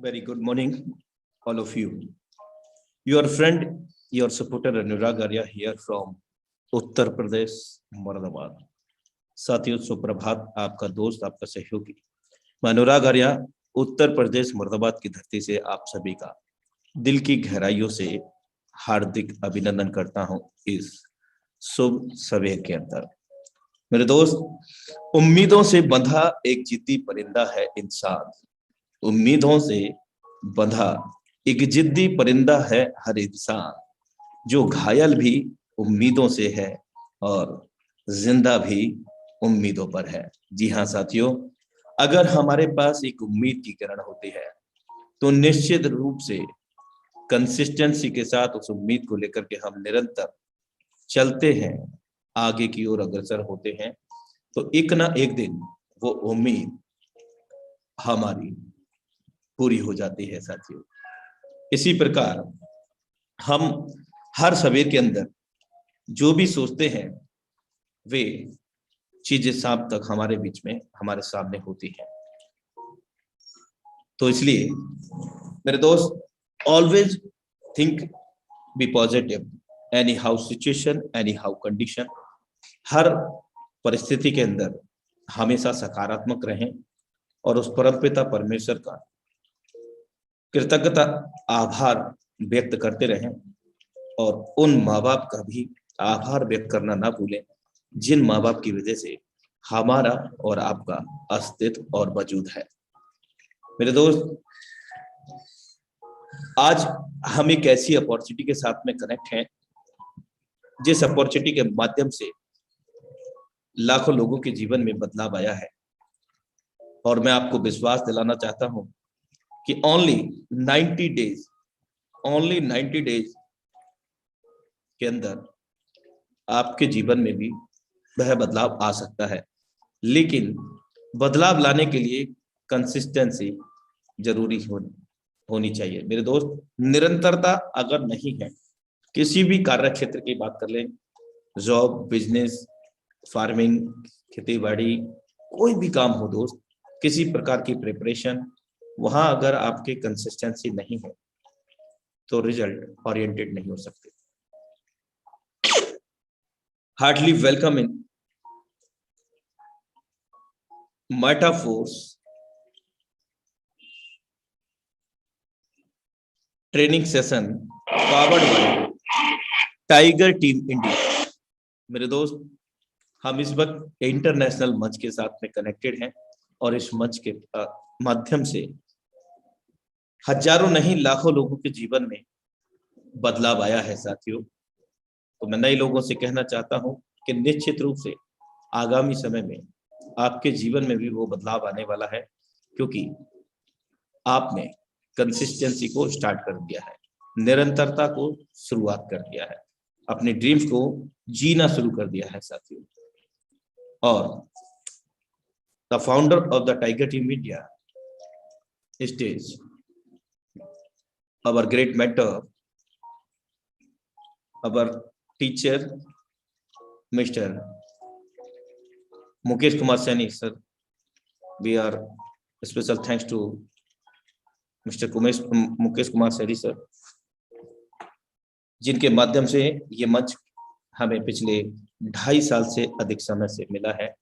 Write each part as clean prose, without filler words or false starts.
Very good morning, all of you. Your friend, your supporter Anurag Arya here from Uttar Pradesh Moradabad. साथियों सुप्रभात, आपका दोस्त, आपका सहयोगी मैं अनुराग आर्या उत्तर प्रदेश मुरादाबाद की धरती से आप सभी का दिल की गहराइयों से हार्दिक अभिनंदन करता हूं इस शुभ सवेर के अंदर। मेरे दोस्त, उम्मीदों से बंधा एक जिद्दी परिंदा है इंसान। उम्मीदों से बंधा एक जिद्दी परिंदा है हर इंसान, जो घायल भी उम्मीदों से है और जिंदा भी उम्मीदों पर है। जी हाँ साथियों, अगर हमारे पास एक उम्मीद की किरण होती है तो निश्चित रूप से कंसिस्टेंसी के साथ उस उम्मीद को लेकर के हम निरंतर चलते हैं, आगे की ओर अग्रसर होते हैं, तो एक ना एक दिन वो उम्मीद हमारी पूरी हो जाती है साथियों। इसी प्रकार हम हर सवेर के अंदर जो भी सोचते हैं वे चीजें शाम तक हमारे बीच में, हमारे सामने होती हैं। तो इसलिए मेरे दोस्त, always think, be positive, anyhow situation, anyhow condition. हर परिस्थिति के अंदर हमेशा सकारात्मक रहें और उस परमपिता परमेश्वर का कृतज्ञता आभार व्यक्त करते रहें और उन माँ बाप का भी आभार व्यक्त करना ना भूलें जिन माँ बाप की वजह से हमारा और आपका अस्तित्व और वजूद है। मेरे दोस्त, आज हम एक ऐसी अपॉर्चुनिटी के साथ में कनेक्ट हैं जिस अपॉर्चुनिटी के माध्यम से लाखों लोगों के जीवन में बदलाव आया है और मैं आपको विश्वास दिलाना चाहता हूं कि ओनली 90 डेज के अंदर आपके जीवन में भी वह बदलाव आ सकता है। लेकिन बदलाव लाने के लिए कंसिस्टेंसी जरूरी होनी चाहिए। मेरे दोस्त, निरंतरता अगर नहीं है, किसी भी कार्य क्षेत्र की बात कर लें, जॉब, बिजनेस, फार्मिंग, खेती बाड़ी, कोई भी काम हो दोस्त, किसी प्रकार की प्रिपरेशन, वहां अगर आपके कंसिस्टेंसी नहीं है तो रिजल्ट ओरिएंटेड नहीं हो सकते। Heartly welcome in Metaforce training session powered by Tiger Team India. मेरे दोस्त, हम इस वक्त इंटरनेशनल मंच के साथ में कनेक्टेड हैं और इस मंच के माध्यम से हजारों नहीं लाखों लोगों के जीवन में बदलाव आया है साथियों। तो मैं नए लोगों से कहना चाहता हूं कि निश्चित रूप से आगामी समय में आपके जीवन में भी वो बदलाव आने वाला है, क्योंकि आपने कंसिस्टेंसी को स्टार्ट कर दिया है, निरंतरता को शुरुआत कर दिया है, अपने ड्रीम्स को जीना शुरू कर दिया है साथियों। और the founder of the tiger Team India stage our great mentor, our teacher, Mr. Mukesh Kumar Saini, sir. We are special thanks to Mr. Mukesh Kumar Saini, sir, जिनके माध्यम से ये मंच हमें पिछले 2.5 साल से अधिक समय से मिला है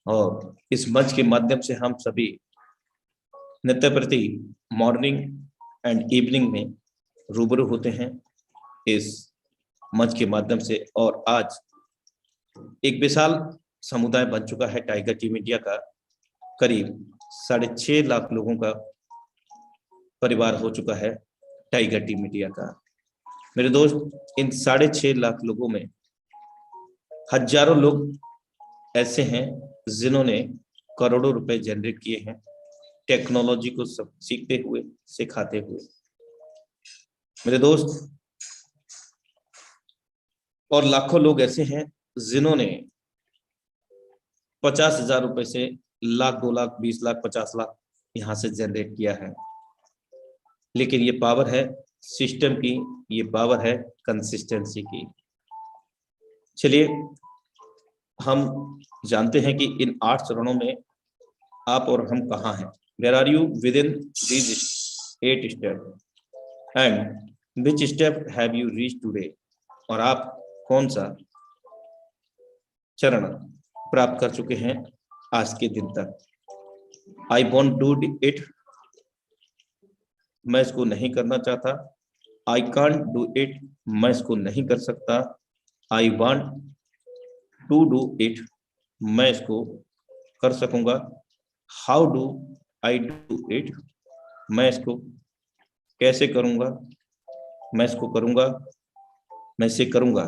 और इस मंच के माध्यम से हम सभी नित्य प्रति मॉर्निंग एंड इवनिंग में रूबरू होते हैं इस मंच के माध्यम से। और आज एक विशाल समुदाय बन चुका है टाइगर टीम इंडिया का, करीब 6.5 लाख लोगों का परिवार हो चुका है टाइगर टीम इंडिया का। मेरे दोस्त, इन 6.5 लाख लोगों में हजारों लोग ऐसे हैं जिन्होंने करोड़ों रुपए जनरेट किए हैं टेक्नोलॉजी को सब सीखते हुए, सिखाते हुए। मेरे दोस्त, और लाखों लोग ऐसे हैं जिन्होंने 50,000 रुपए से 1,00,000, 2,00,000, 20,00,000, 50,00,000 यहां से जनरेट किया है। लेकिन ये पावर है सिस्टम की, ये पावर है कंसिस्टेंसी की। चलिए हम जानते हैं कि इन 8 चरणों में आप और हम कहाँ हैं। Where are you within these 8 step and which step have you reach today, और आप कौन सा चरण प्राप्त कर चुके हैं आज के दिन तक। आई वॉन्ट डू इट, मैं इसको नहीं करना चाहता। आई कांट डू इट, मैं इसको नहीं कर सकता। I want to do it, मैं इसको कर सकूंगा। How do I do it, मैं इसको कैसे करूंगा, मैं इसको करूंगा, मैं इसे करूंगा।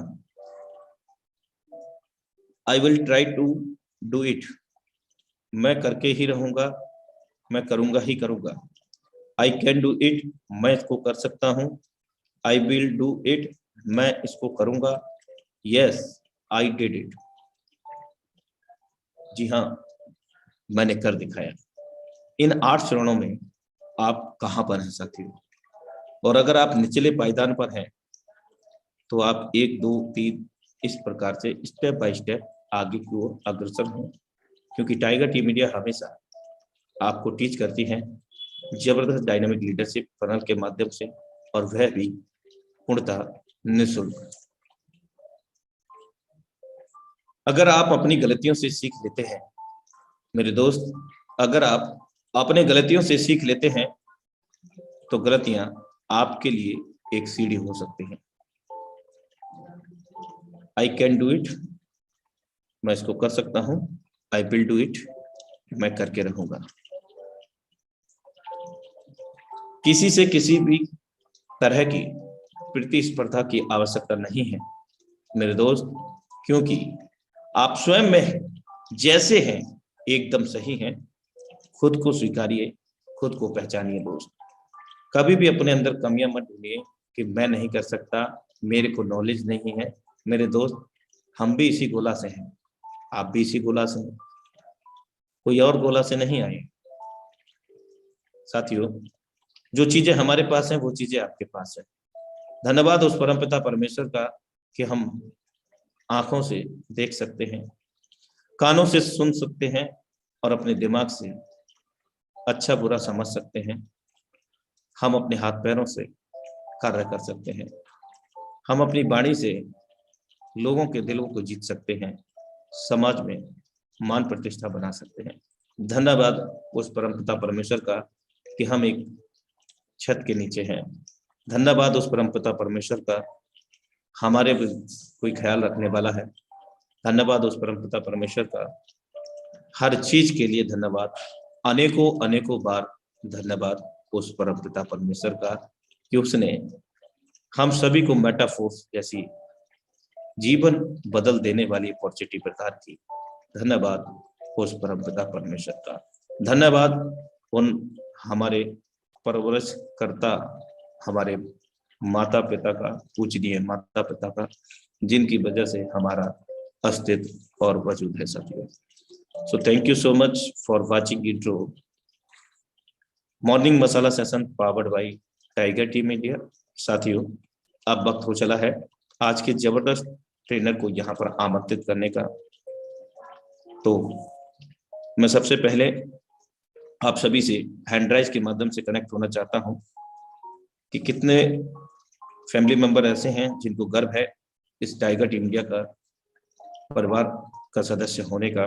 I will try to do it, मैं करके ही रहूंगा, मैं करूंगा ही करूंगा। आई कैन डू इट, मैं इसको कर सकता हूं। आई विल डू इट, मैं इसको करूंगा। यस आई डिड इट, जी हाँ मैंने कर दिखाया। इन 8 चरणों में आप कहां पर हैं साथियों? और अगर आप निचले पायदान पर हैं तो आप 1 2 3 इस प्रकार से स्टेप बाय स्टेप आगे की ओर अग्रसर हों, क्योंकि टाइगर टीम इंडिया हमेशा आपको टीच करती है जबरदस्त डायनामिक लीडरशिप फनल के माध्यम से, और वह भी पूर्णतः निःशुल्क। अगर आप अपनी गलतियों से सीख लेते हैं मेरे दोस्त, अगर आप अपने गलतियों से सीख लेते हैं तो गलतियां आपके लिए एक सीढ़ी हो सकती हैं। आई कैन डू इट, मैं इसको कर सकता हूं। आई विल डू इट, मैं करके रहूंगा। किसी से किसी भी तरह की प्रतिस्पर्धा की आवश्यकता नहीं है मेरे दोस्त, क्योंकि आप स्वयं में जैसे हैं एकदम सही हैं। खुद को स्वीकारिए, खुद को पहचानिए दोस्त। कभी भी अपने अंदर कमियां मत ढूंढिए कि मैं नहीं कर सकता, मेरे को नॉलेज नहीं है। मेरे दोस्त, हम भी इसी गोला से हैं, आप भी इसी गोला से हैं, कोई और गोला से नहीं आए। साथियों, जो चीजें हमारे पास हैं वो चीजें आपके पास है। धन्यवाद उस परमपिता परमेश्वर का कि हम आंखों से देख सकते हैं, कानों से सुन सकते हैं, और अपने दिमाग से अच्छा बुरा समझ सकते हैं। हम अपने हाथ पैरों से कार्य कर सकते हैं, हम अपनी वाणी से लोगों के दिलों को जीत सकते हैं, समाज में मान प्रतिष्ठा बना सकते हैं। धन्यवाद उस परमपिता परमेश्वर का कि हम एक छत के नीचे हैं। धन्यवाद उस परमपिता परमेश्वर का, हमारे भी कोई ख्याल रखने वाला है। धन्यवाद उस परमपिता परमेश्वर का, हर चीज के लिए धन्यवाद। अनेकों अनेकों बार धन्यवाद उस परमपिता परमेश्वर का कि उसने हम सभी को मेटाफोर्स जैसी जीवन बदल देने वाली अपॉर्चुनिटी प्रदान की। धन्यवाद उस परमपिता परमेश्वर का। धन्यवाद उन हमारे परवरिश करता, हमारे माता पिता का, पूजनीय माता पिता का, जिनकी वजह से हमारा अस्तित्व और वजूद है साथियों। सो thank you so much for watching intro morning masala session powered by Tiger Team India. साथियों, अब वक्त हो चला है आज के जबरदस्त ट्रेनर को यहाँ पर आमंत्रित करने का। तो मैं सबसे पहले आप सभी से हैंड राइज के माध्यम से कनेक्ट होना चाहता हूं कि कितने फैमिली मेंबर ऐसे हैं जिनको गर्व है इस टाइगर टीम इंडिया का परिवार का सदस्य होने का,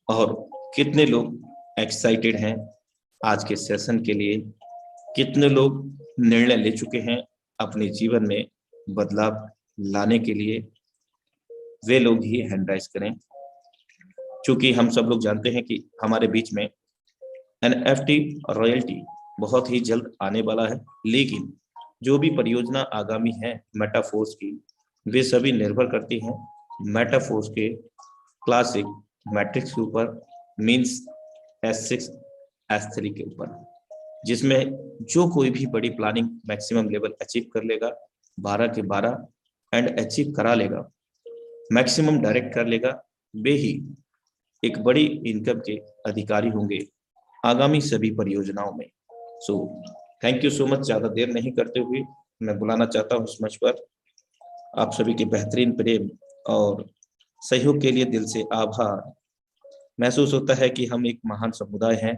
और कितने लोग एक्साइटेड हैं आज के सेशन के लिए, कितने लोग निर्णय ले चुके हैं अपने जीवन में बदलाव लाने के लिए। वे लोग ही हैंड राइज करें, क्योंकि हम सब लोग जानते हैं कि हमारे बीच में NFT और रॉयल्टी बहुत ही जल्द आने वाला है, लेकिन जो भी परियोजना आगामी है मेटाफोर्स की, वे सभी निर्भर करती हैं मेटाफोर्स के क्लासिक मैट्रिक्स के ऊपर, मींस S6 S3 के ऊपर, जिसमें जो कोई भी बड़ी प्लानिंग मैक्सिमम लेवल अचीव कर लेगा, 12 के 12 एंड अचीव करा लेगा, मैक्सिमम डायरेक्ट कर लेगा, वे ही एक बड़ी इनकम के अधिकारी होंगे आगामी सभी परियोजनाओं में। सो थैंक यू सो मच। ज्यादा देर नहीं करते हुए मैं बुलाना चाहता हूँ इस मंच पर आप सभी के बेहतरीन प्रेम और सहयोग के लिए दिल से आभार। महसूस होता है कि हम एक महान समुदाय हैं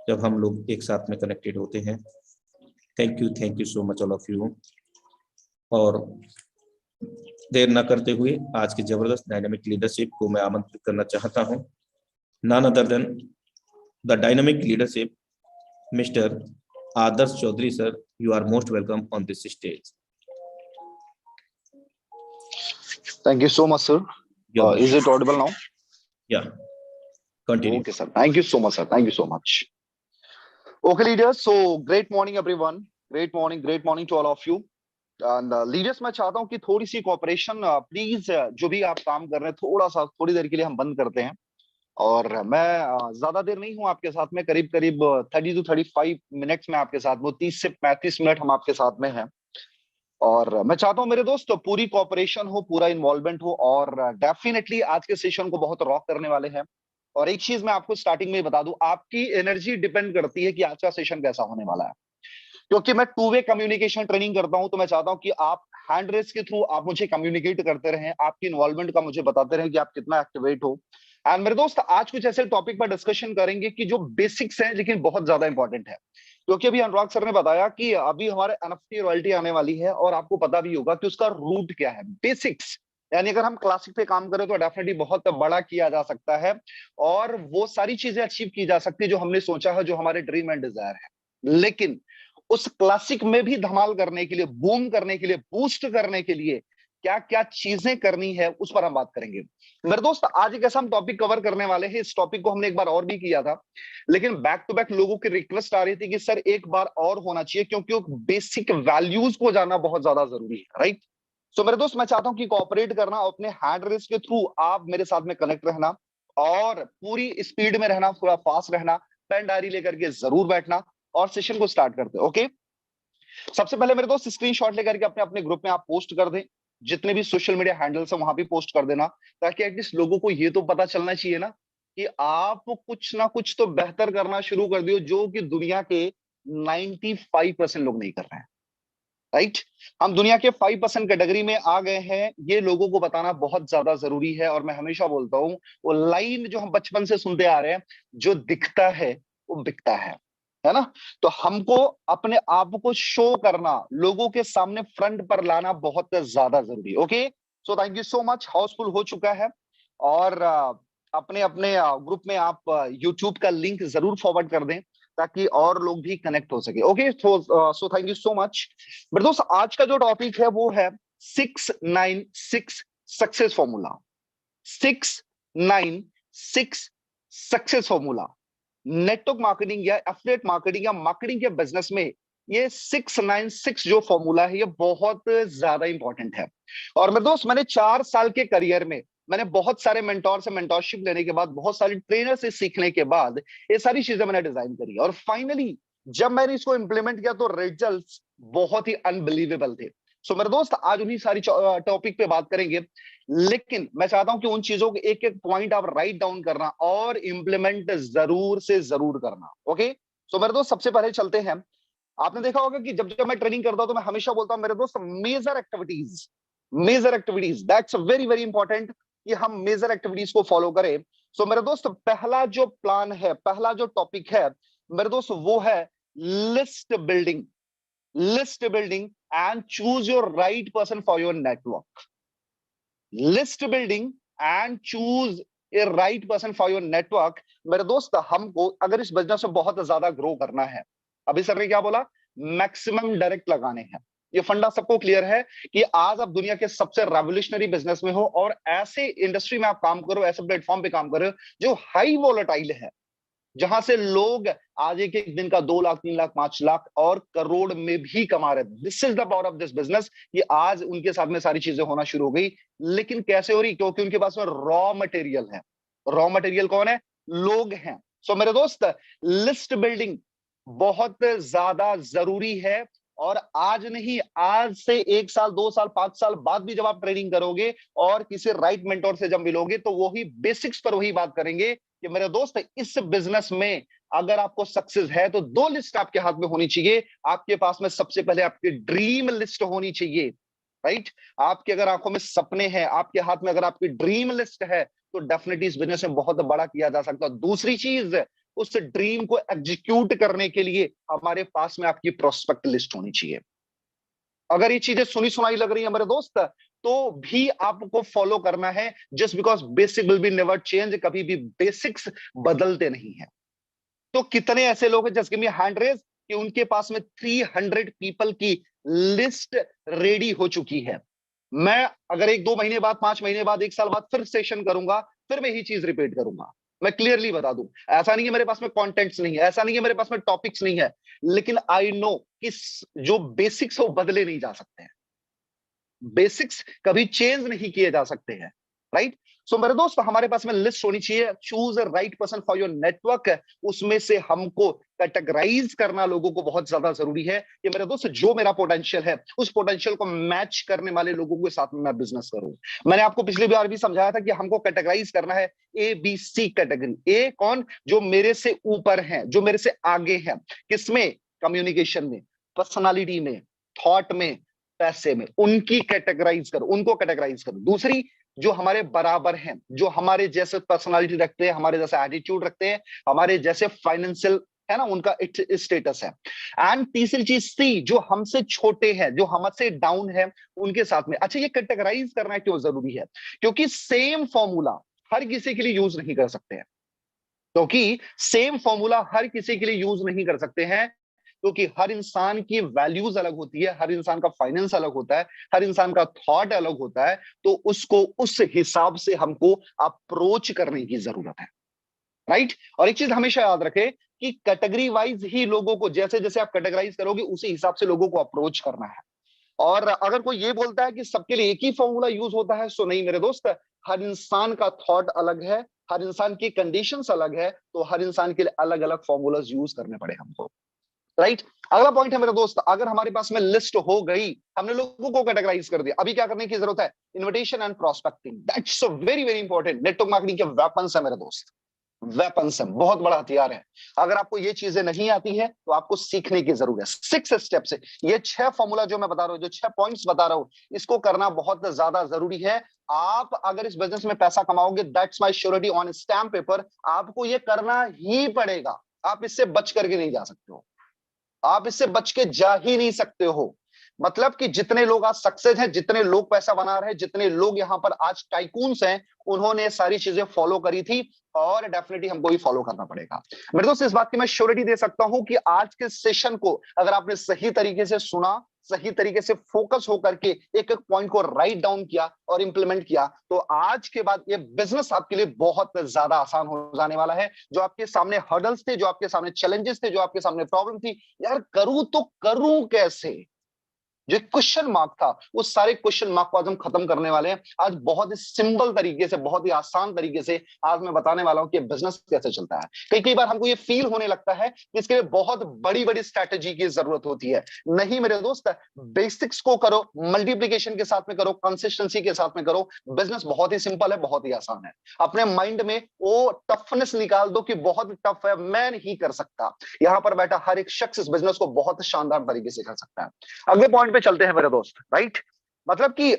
जब हम लोग एक साथ में कनेक्टेड होते हैं। Thank you so much all of you. और देर न करते हुए आज की जबरदस्त डायनामिक लीडरशिप को मैं आमंत्रित करना चाहता हूं। None other than the dynamic leadership mister Adarsh Chaudhary sir, you are most welcome on this stage. Thank you so much, sir. Is it audible now? Yeah. Continue. Okay, sir. Thank you so much, sir. Thank you so much. Okay, leaders. So, great morning, everyone. Great morning to all of you. And leaders, मैं चाहता हूँ कि थोड़ी सी corporation please, जो भी आप काम कर रहे हैं थोड़ी देर के लिए हम बंद करते हैं। और मैं ज्यादा देर नहीं हूँ आपके साथ में, करीब 30 to 35 मिनट्स में आपके साथ में, 30 से 35 मिनट हम आपके साथ में हैं। और मैं चाहता हूं मेरे दोस्त पूरी कोऑपरेशन हो, पूरा इन्वॉल्वमेंट हो, और डेफिनेटली आज के सेशन को बहुत रॉक करने वाले हैं। और एक चीज मैं आपको स्टार्टिंग में बता दूं, आपकी एनर्जी डिपेंड करती है कि आज का सेशन कैसा होने वाला है। क्योंकि मैं टू वे कम्युनिकेशन ट्रेनिंग करता हूं, तो मैं चाहता हूं कि आप हैंड रेस के थ्रू आप मुझे कम्युनिकेट करते रहें, आपकी इन्वॉल्वमेंट का मुझे बताते रहें कि आप कितना एक्टिवेट हो। एंड मेरे दोस्त आज कुछ ऐसे टॉपिक पर डिस्कशन करेंगे कि जो बेसिक्स हैं लेकिन बहुत ज्यादा इंपॉर्टेंट है। क्योंकि अभी अनुराग सर ने बताया कि अभी हमारे एनएफटी रॉयल्टी आने वाली है, और आपको पता भी होगा कि उसका रूट क्या है, बेसिक्स। यानी अगर हम क्लासिक पे काम करें तो डेफिनेटली बहुत बड़ा किया जा सकता है, और वो सारी चीजें अचीव की जा सकती है जो हमने सोचा है, जो हमारे ड्रीम एंड डिजायर है। लेकिन उस क्लासिक में भी धमाल करने के लिए, बूम करने के लिए, बूस्ट करने के लिए क्या क्या चीजें करनी है, उस पर हम बात करेंगे। मेरे दोस्त आज एक ऐसा हम टॉपिक कवर करने वाले हैं, इस टॉपिक को हमने एक बार और भी किया था, लेकिन बैक टू बैक लोगों की रिक्वेस्ट आ रही थी कि सर एक बार और होना चाहिए, क्योंकि बेसिक वैल्यूज को जानना बहुत ज्यादा जरूरी है, राइट। सो मेरे दोस्त मैं चाहता हूं कि कोऑपरेट करना, अपने हैंड रेस के थ्रू आप मेरे साथ में कनेक्ट रहना, और पूरी स्पीड में रहना, थोड़ा फास्ट रहना, पेन डायरी लेकर के जरूर बैठना, और सेशन को स्टार्ट करते हैं। ओके, सबसे पहले मेरे दोस्त स्क्रीनशॉट लेकर के अपने अपने ग्रुप में आप पोस्ट कर दें, जितने भी सोशल मीडिया हैंडल्स हैं वहां भी पोस्ट कर देना, ताकि एटलीस्ट लोगों को ये तो पता चलना चाहिए ना कि आप कुछ ना कुछ तो बेहतर करना शुरू कर दियो, जो कि दुनिया के 95% लोग नहीं कर रहे हैं, राइट। हम दुनिया के 5% कैटेगरी में आ गए हैं, ये लोगों को बताना बहुत ज्यादा जरूरी है। और मैं हमेशा बोलता हूं, वो लाइन जो हम बचपन से सुनते आ रहे हैं, जो दिखता है वो बिकता है ना। तो हमको अपने आप को शो करना, लोगों के सामने फ्रंट पर लाना बहुत ज्यादा जरूरी। Okay, so thank you so much. Housefull हो चुका है, और अपने अपने ग्रुप में आप यूट्यूब का लिंक जरूर फॉरवर्ड कर दें, ताकि और लोग भी कनेक्ट हो सके। Okay, so thank you so much. मेरे दोस्त आज का जो टॉपिक है वो है 696 success formula. 696 success formula. Network marketing या एफिलिएट मार्केटिंग या मार्केटिंग के बिजनेस में ये 696 जो फॉर्मूला है, ये बहुत ज्यादा इंपॉर्टेंट है। और मेरे दोस्त मैंने 4 साल के करियर में मैंने बहुत सारे मेंटोर से मेंटोरशिप लेने के बाद, बहुत सारे ट्रेनर से सीखने के बाद ये सारी चीजें मैंने डिजाइन करी, और फाइनली जब मैंने इसको इंप्लीमेंट किया तो रिजल्ट्स बहुत ही अनबिलीवेबल थे। सो मेरे दोस्त आज उन्हीं सारी टॉपिक पे बात करेंगे, लेकिन मैं चाहता हूं कि उन चीजों के एक एक पॉइंट आप राइट डाउन करना और इंप्लीमेंट जरूर से जरूर करना। ओके, सो मेरे दोस्त सबसे पहले चलते हैं। आपने देखा होगा कि जब जब मैं ट्रेनिंग करता हूं तो मैं हमेशा बोलता हूं मेरे दोस्त, major activities that's very very important, कि हम मेजर एक्टिविटीज को फॉलो करें। सो मेरे दोस्त पहला जो प्लान है, पहला जो टॉपिक है मेरे दोस्त, वो है list building. List building and choose your right person for your network. List building and choose a right person for your network. मेरे दोस्त हमको अगर इस बिजनेस में बहुत ज्यादा ग्रो करना है, अभी सर ने क्या बोला, मैक्सिमम डायरेक्ट लगाने हैं। ये फंडा सबको क्लियर है कि आज आप दुनिया के सबसे रेवोल्यूशनरी बिजनेस में हो, और ऐसे इंडस्ट्री में आप काम करो, ऐसे प्लेटफॉर्म पे काम करो जो हाई वोलेटाइल है, जहां से लोग आज एक एक दिन का 2 लाख 3 लाख 5 लाख और करोड़ में भी कमा रहे। This is the power of this business. ये आज उनके साथ में सारी चीजें होना शुरू हो गई, लेकिन कैसे हो रही? क्योंकि उनके पास में रॉ मटेरियल है। रॉ मटेरियल कौन है? लोग हैं। सो मेरे दोस्त लिस्ट बिल्डिंग बहुत ज्यादा जरूरी है, और आज नहीं, आज से 1 साल 2 साल 5 साल बाद भी जब आप ट्रेनिंग करोगे और किसी राइट मेंटोर से जब मिलोगे, तो वही बेसिक्स पर वही बात करेंगे कि मेरे दोस्त इस बिजनेस में अगर आपको सक्सेस है तो 2 लिस्ट आपके हाथ में होनी चाहिए। आपके पास में सबसे पहले आपकी ड्रीम लिस्ट होनी चाहिए, राइट। आपके अगर आंखों में सपने हैं, आपके हाथ में अगर आपकी ड्रीम लिस्ट है, तो डेफिनेटली इस बिजनेस में बहुत बड़ा किया जा सकता है। दूसरी चीज, उस ड्रीम को एग्जीक्यूट करने के लिए हमारे पास में आपकी प्रोस्पेक्ट लिस्ट होनी चाहिए। अगर ये चीजें सुनी सुनाई लग रही है मेरे दोस्त, तो भी आपको फॉलो करना है, just because basic will be never change, कभी भी बेसिक्स बदलते नहीं है। तो कितने ऐसे लोग हैं, just give me hand raise, कि उनके पास में 300 पीपल की लिस्ट रेडी हो चुकी है। मैं अगर 1-2 महीने बाद, 5 महीने बाद, 1 साल बाद फिर सेशन करूंगा, फिर मैं यही चीज रिपीट करूंगा। मैं क्लियरली बता दूं, ऐसा नहीं है मेरे पास में कंटेंट्स नहीं है, ऐसा नहीं है मेरे पास में टॉपिक्स नहीं है, लेकिन आई नो कि जो बेसिक्स वो बदले नहीं जा सकते हैं, बेसिक्स कभी चेंज नहीं किए जा सकते हैं, राइट। सो मेरे दोस्त, हमारे पास में लिस्ट होनी चाहिए। Choose a right person for your network. उसमें से हमको कैटेगराइज करना लोगों को बहुत ज्यादा जरूरी है कि मेरे दोस्त, जो मेरा पोटेंशियल है उस पोटेंशियल को मैच करने वाले लोगों के साथ में मैं बिजनेस करूं। मैंने आपको पिछली बार भी समझाया था कि हमको कैटेगराइज करना है ABC कैटेगरी। ए कौन? जो मेरे से ऊपर हैं, जो मेरे से आगे हैं। किसमें? कम्युनिकेशन में, पर्सनालिटी में, थॉट में, पैसे में। उनकी कैटेगराइज करो, उनको कैटेगराइज करो। दूसरी, जो हमारे बराबर हैं, जो हमारे जैसे पर्सनालिटी रखते हैं, हमारे जैसे एटीट्यूड रखते हैं, हमारे जैसे फाइनेंशियल है ना, उनका स्टेटस है। एंड तीसरी चीज सी, जो हमसे छोटे हैं, जो हमसे डाउन है, उनके साथ में। अच्छा, ये कैटेगराइज करना क्यों जरूरी है? क्योंकि सेम फॉर्मूला हर किसी के लिए यूज नहीं कर सकते हैं। क्योंकि सेम फॉर्मूला हर किसी के लिए यूज नहीं कर सकते हैं, क्योंकि हर इंसान की वैल्यूज अलग होती है, हर इंसान का फाइनेंस अलग होता है, हर इंसान का थॉट अलग होता है। तो उसको उस हिसाब से हमको अप्रोच करने की जरूरत है, राइट। और एक चीज हमेशा याद रखें कि कैटेगरी वाइज ही लोगों को, जैसे जैसे आप कैटेगराइज करोगे उसी हिसाब से लोगों को अप्रोच करना है। और अगर कोई ये बोलता है कि सबके लिए एक ही फॉर्मूला यूज होता है, सो नहीं मेरे दोस्त, हर इंसान का थॉट अलग है, हर इंसान की कंडीशंस अलग है, तो हर इंसान के लिए अलग अलग फॉर्मूलाज यूज करने पड़े हमको, राइट। अगला पॉइंट है मेरे दोस्त, अगर हमारे पास में लिस्ट हो गई, हमने लोगों को कैटेगराइज कर दिया, अभी क्या करने की जरूरत है? Invitation and prospecting. That's so very very important. Network marketing के वेपन्स है मेरे दोस्त, वेपन्स है, बहुत बड़ा हथियार है। अगर आपको ये चीजें नहीं आती है तो आपको सीखने की जरूरत है। 6 स्टेप्स है, ये 6 फॉर्मूला जो मैं बता रहा हूं, जो 6 पॉइंट्स बता रहा हूं, इसको करना बहुत ज्यादा जरूरी है। आप अगर इस बिजनेस में पैसा कमाओगे, that's my surety on stamp paper, आपको ये करना ही पड़ेगा। आप इससे बच करके नहीं जा सकते हो, आप इससे बच के जा ही नहीं सकते हो। मतलब कि जितने लोग आज सक्सेस हैं, जितने लोग पैसा बना रहे हैं, जितने लोग यहां पर आज टाइकून्स हैं, उन्होंने सारी चीजें फॉलो करी थी, और डेफिनेटली हमको भी फॉलो करना पड़ेगा। मेरे दोस्त, इस बात की मैं श्योरिटी दे सकता हूं कि आज के सेशन को अगर आपने सही तरीके से सुना, सही तरीके से फोकस होकर के एक एक पॉइंट को राइट डाउन किया और इंप्लीमेंट किया, तो आज के बाद ये बिजनेस आपके लिए बहुत ज्यादा आसान हो जाने वाला है। जो आपके सामने हर्डल्स थे, जो आपके सामने चैलेंजेस थे, जो आपके सामने प्रॉब्लम थी, यार करूं तो करूं कैसे, जो क्वेश्चन मार्क था, वो सारे क्वेश्चन मार्क को आज हम खत्म करने वाले हैं। आज बहुत ही सिंपल तरीके से, बहुत ही आसान तरीके से आज मैं बताने वाला हूं कि बिजनेस कैसे चलता है। कई कई बार हमको ये फील होने लगता है कि इसके लिए बहुत बड़ी बड़ी स्ट्रैटेजी की जरूरत होती है। नहीं मेरे दोस्त, बेसिक्स को करो, मल्टीप्लीकेशन के साथ में करो, कंसिस्टेंसी के साथ में करो। बिजनेस बहुत ही सिंपल है, बहुत ही आसान है। अपने माइंड में वो टफनेस निकाल दो कि बहुत टफ है, मैं नहीं कर सकता। यहां पर बैठा हर एक शख्स इस बिजनेस को बहुत शानदार तरीके से कर सकता है। अगले पॉइंट पे चलते हैं मेरे दोस्त, राइट। मतलब कि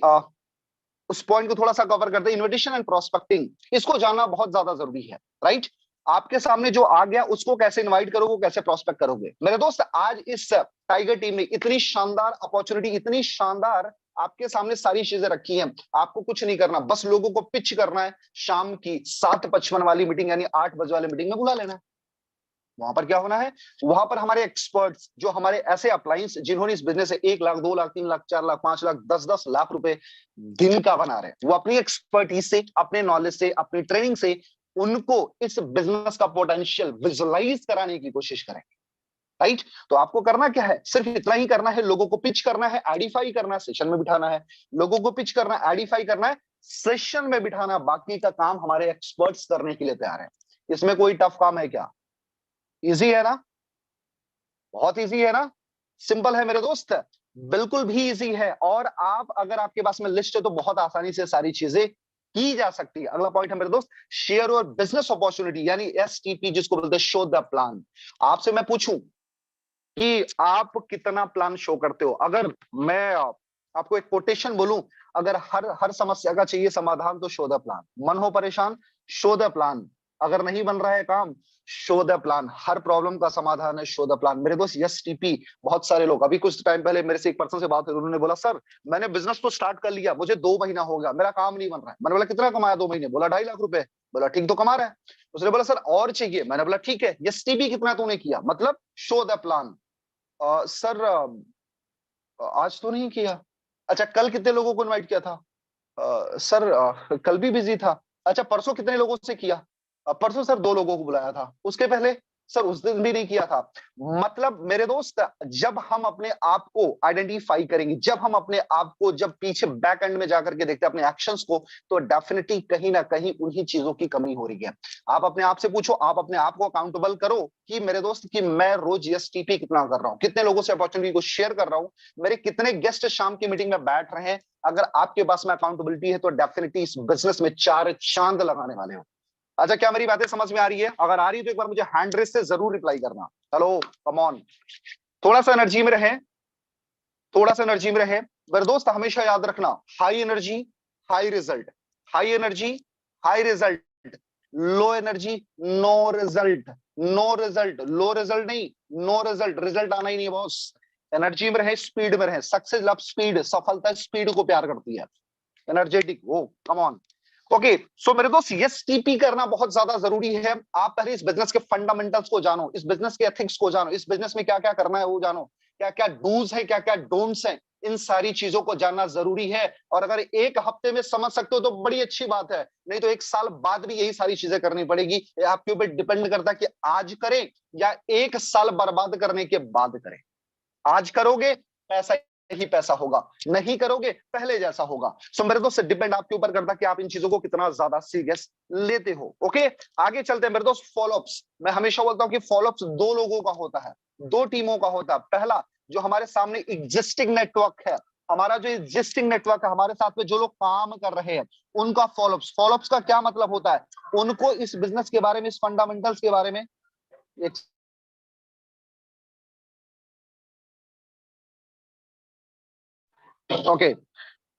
उस पॉइंट को थोड़ा सा कवर करते हैं, इन्विटेशन एंड प्रोस्पेक्टिंग, इसको जानना बहुत ज्यादा जरूरी है, राइट। आपके सामने जो आ गया उसको कैसे इनवाइट करोगे, कैसे प्रोस्पेक्ट करोगे। मेरे दोस्त, आज इस टाइगर टीम ने इतनी शानदार अपॉर्चुनिटी, इतनी शानदार आपके सामने सारी चीजें रखी हैं। आपको कुछ नहीं करना, बस लोगों को पिच करना है। शाम की 7:55 वाली मीटिंग, यानी 8 बजे वाली मीटिंग में बुला लेना है। वहां पर क्या होना है? वहां पर हमारे एक्सपर्ट्स, जो हमारे ऐसे अप्लायंस जिन्होंने इस बिजनेस से 1 लाख, 2 लाख, 3 लाख, 4 लाख, 5 लाख, 10-10 लाख रुपए दिन का बना रहे हैं, वो अपनी एक्सपर्टीज से, अपने नॉलेज से, अपनी ट्रेनिंग से उनको इस बिजनेस का पोटेंशियल विजुअलाइज कराने की कोशिश करेंगे, राइट। तो आपको करना क्या है? सिर्फ इतना ही करना है, लोगों को पिच करना है, आइडेंटिफाई करना है, सेशन में बिठाना है। लोगों को पिच करना है, आइडेंटिफाई करना है, सेशन में बिठाना। बाकी का काम हमारे एक्सपर्ट्स करने के लिए तैयार है। इसमें कोई टफ काम है क्या? इजी है ना? बहुत इजी है ना? सिंपल है मेरे दोस्त, बिल्कुल भी इजी है। और आप, अगर आपके पास में लिस्ट है, तो बहुत आसानी से सारी चीजें की जा सकती है। अगला पॉइंट है मेरे दोस्त, शेयर और बिजनेस अपॉर्चुनिटी, यानी STP, जिसको बोलते हैं शो द प्लान। आपसे मैं पूछूं कि आप कितना प्लान शो करते हो? अगर मैं आपको एक कोटेशन बोलूं, अगर हर हर समस्या का चाहिए समाधान, तो शो द प्लान। मन हो परेशान, शो द प्लान। अगर नहीं बन रहा है काम, show the plan, her problem का समाधान है शो द प्लान। मेरे दोस्त यस टीपी, बहुत सारे लोग, अभी कुछ टाइम पहले मेरे से एक पर्सन से बात हुई, उन्होंने बोला सर मैंने बिजनेस तो स्टार्ट कर लिया, मुझे 2 महीना हो गया, मेरा काम नहीं बन रहा है। मैंने बोला कितना कमाया 2 महीने? बोला 2.5 लाख रुपए। बोला ठीक तो कमा रहा है। उसने बोला सर और चाहिए। मैंने बोला ठीक है, यस टीपी कितना तूने किया? मतलब शो द प्लान। सर आज तो नहीं किया। अच्छा कल कितने लोगों को इनवाइट किया था? सर कल भी बिजी था। अच्छा परसों कितने लोगों से किया? परसों सर 2 लोगों को बुलाया था। उसके पहले सर उस दिन भी नहीं किया था। मतलब मेरे दोस्त, जब हम अपने आप को आइडेंटिफाई करेंगे, जब हम अपने आप को, जब पीछे बैक एंड में जाकर के देखते हैं अपने एक्शंस को, तो डेफिनेटली कहीं ना कहीं उन्हीं चीजों की कमी हो रही है। आप अपने आप से पूछो, आप अपने आप को अकाउंटेबल करो कि मेरे दोस्त कि मैं रोज एसटीपी कितना कर रहा हूँ, कितने लोगों से अपॉर्चुनिटी को शेयर कर रहा हूँ, मेरे कितने गेस्ट शाम की मीटिंग में बैठ रहे हैं। अगर आपके पास में अकाउंटेबिलिटी है तो डेफिनेटली इस बिजनेस में 4 चांद लगाने वाले हो। अच्छा क्या मेरी बातें समझ में आ रही है? अगर आ रही है तो एक बार मुझे हैंड रेस से जरूर रिप्लाई करना। हेलो कम ऑन, थोड़ा सा एनर्जी में रहे, थोड़ा सा एनर्जी में रहे। मेरे दोस्त हमेशा याद रखना, high energy high result, high energy high result, low energy no result, no result, low result नहीं, नो रिजल्ट, रिजल्ट आना ही नहीं है बॉस। एनर्जी में रहे, स्पीड में रहे, सक्सेस लव स्पीड, सफलता स्पीड को प्यार करती है। Energetic, oh come on. Okay so मेरे दोस्त यस टीपी करना बहुत ज्यादा जरूरी है। आप पहले इस बिजनेस के फंडामेंटल्स को जानो, इस बिजनेस के एथिक्स को जानो, इस बिजनेस में क्या क्या करना है वो जानो, क्या क्या डूज है, क्या क्या डोंट्स है, इन सारी चीजों को जानना जरूरी है। और अगर एक हफ्ते में समझ सकते हो तो बड़ी अच्छी बात है, नहीं तो 1 साल बाद भी यही सारी चीजें करनी पड़ेगी। ये आपके ऊपर डिपेंड करता है कि आज करें या 1 साल बर्बाद करने के बाद करें। आज करोगे पैसा ही पैसा होगा, नहीं करोगे पहले जैसा होगा। सो मेरे दोस्त डिपेंड आपके ऊपर करता है कि आप इन चीजों को कितना ज्यादा सीरियस लेते हो। ओके आगे चलते हैं मेरे दोस्त। फॉलोअप्स, मैं हमेशा बोलता हूं कि फॉलोअप्स 2 लोगों का होता है, 2 टीमों का होता है। पहला जो हमारे सामने एग्जिस्टिंग नेटवर्क है, हमारा जो एग्जिस्टिंग नेटवर्क है, हमारे साथ में जो लोग काम कर रहे हैं उनका फॉलोअप्स। फॉलोअप्स का क्या मतलब होता है? उनको इस बिजनेस के बारे में, इस फंडामेंटल्स के बारे में ओके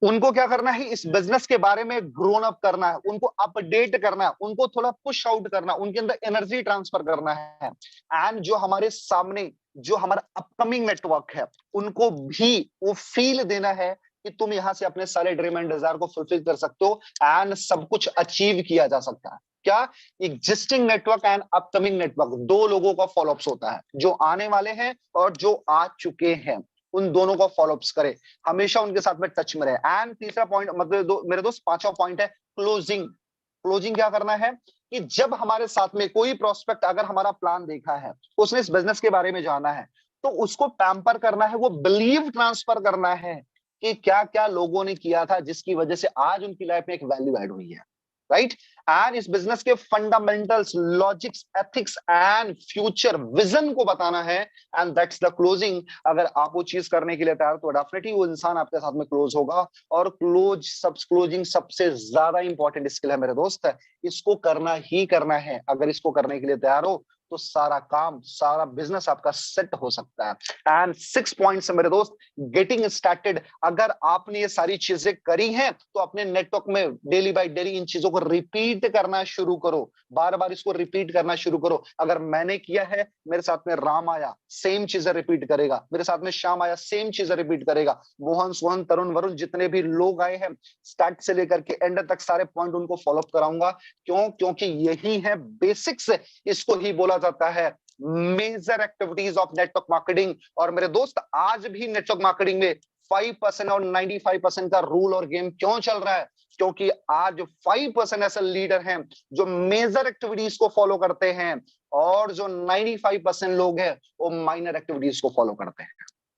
उनको क्या करना है, इस बिजनेस के बारे में ग्रोन अप करना है, उनको अपडेट करना है, उनको थोड़ा पुश आउट करना, उनके अंदर एनर्जी ट्रांसफर करना है। एंड जो हमारे सामने जो हमारा अपकमिंग नेटवर्क है उनको भी वो फील देना है कि तुम यहां से अपने सारे ड्रीम एंड डिजायर को फुलफिल कर सकते हो एंड सब कुछ अचीव किया जा सकता है। क्या? Existing network and upcoming network, 2 लोगों का फॉलोअप्स होता है, जो आने वाले हैं और जो आ चुके हैं, उन दोनों का फॉलोअप्स करे, हमेशा उनके साथ में टच में रहे। एंड तीसरा पॉइंट, मतलब मेरे दोस्त 5वां पॉइंट है क्लोजिंग। क्लोजिंग क्या करना है कि जब हमारे साथ में कोई प्रोस्पेक्ट अगर हमारा प्लान देखा है, उसने इस बिजनेस के बारे में जाना है, तो उसको पैम्पर करना है, वो बिलीव ट्रांसफर करना है कि क्या क्या लोगों ने किया था जिसकी वजह से आज उनकी लाइफ में एक वैल्यू ऐड हुई है। राइट? एंड इस बिजनेस के fundamentals, logics, ethics and future vision को बताना है। And that's the closing. अगर आप वो चीज करने के लिए तैयार तो डेफिनेटली वो इंसान आपके साथ में क्लोज होगा। और क्लोजिंग सबसे ज्यादा इंपॉर्टेंट स्किल है मेरे दोस्त, इसको करना ही करना है। अगर इसको करने के लिए तैयार हो तो सारा काम, सारा बिजनेस आपका सेट हो सकता है। एंड 6 पॉइंट्स मेरे दोस्त, गेटिंग स्टार्टेड। अगर आपने ये सारी चीजें करी हैं तो अपने नेटवर्क में डेली बाय डेली इन चीजों को रिपीट करना शुरू करो, बार बार इसको रिपीट करना शुरू करो। अगर मैंने किया है, मेरे साथ में राम आया सेम चीजें रिपीट करेगा, मेरे साथ में श्याम आया सेम चीजें रिपीट करेगा, मोहन, सोहन, तरुण, वरुण, जितने भी लोग आए हैं स्टार्ट से लेकर के एंड तक सारे पॉइंट उनको फॉलोअप कराऊंगा। क्यों? क्योंकि यही है बेसिक्स, इसको ही बोला जाता है major activities of network marketing. और मेरे दोस्त आज भी नेटवर्क मार्केटिंग में 5% और 95% का रूल और गेम क्यों चल रहा है? क्योंकि आज 5% ऐसे लीडर हैं जो मेजर एक्टिविटीज को फॉलो करते हैं और जो 95% लोग हैं वो माइनर एक्टिविटीज को फॉलो करते हैं।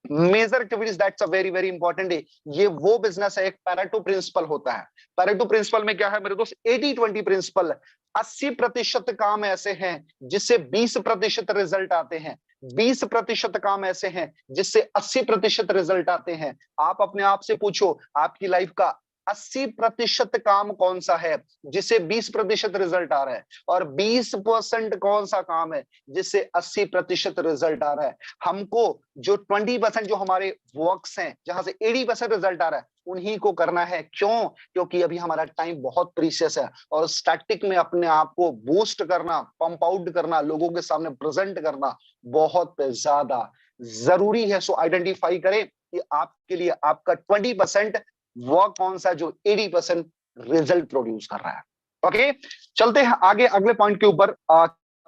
Major activities, that's a very very important. ये वो बिजनेस है, एक पैरेटो प्रिंसिपल होता है। पैरेटो प्रिंसिपल में क्या है मेरे दोस्त? 80-20 प्रिंसिपल। 80% काम ऐसे हैं जिससे 20% रिजल्ट आते हैं, 20% काम ऐसे हैं जिससे 80% रिजल्ट आते हैं। आप अपने आप से पूछो, आपकी लाइफ का 80% काम कौन सा है जिससे 20% रिजल्ट आ रहा है, और 20% कौन सा काम है जिससे 80% रिजल्ट आ रहा है। हमको जो 20% जो हमारे वर्क्स हैं जहां से 80% रिजल्ट आ रहा है उन्हीं को करना है। क्यों? क्योंकि अभी हमारा टाइम बहुत प्रीशियस है, और स्टैटिक में अपने आप को बूस्ट करना, पंप आउट करना, लोगों के सामने प्रेजेंट करना बहुत ज्यादा जरूरी है। सो आइडेंटिफाई करें कि आपके लिए आपका 20% वर्क कौन सा जो 80% रिजल्ट प्रोड्यूस कर रहा है। ओके, चलते हैं आगे अगले पॉइंट के ऊपर।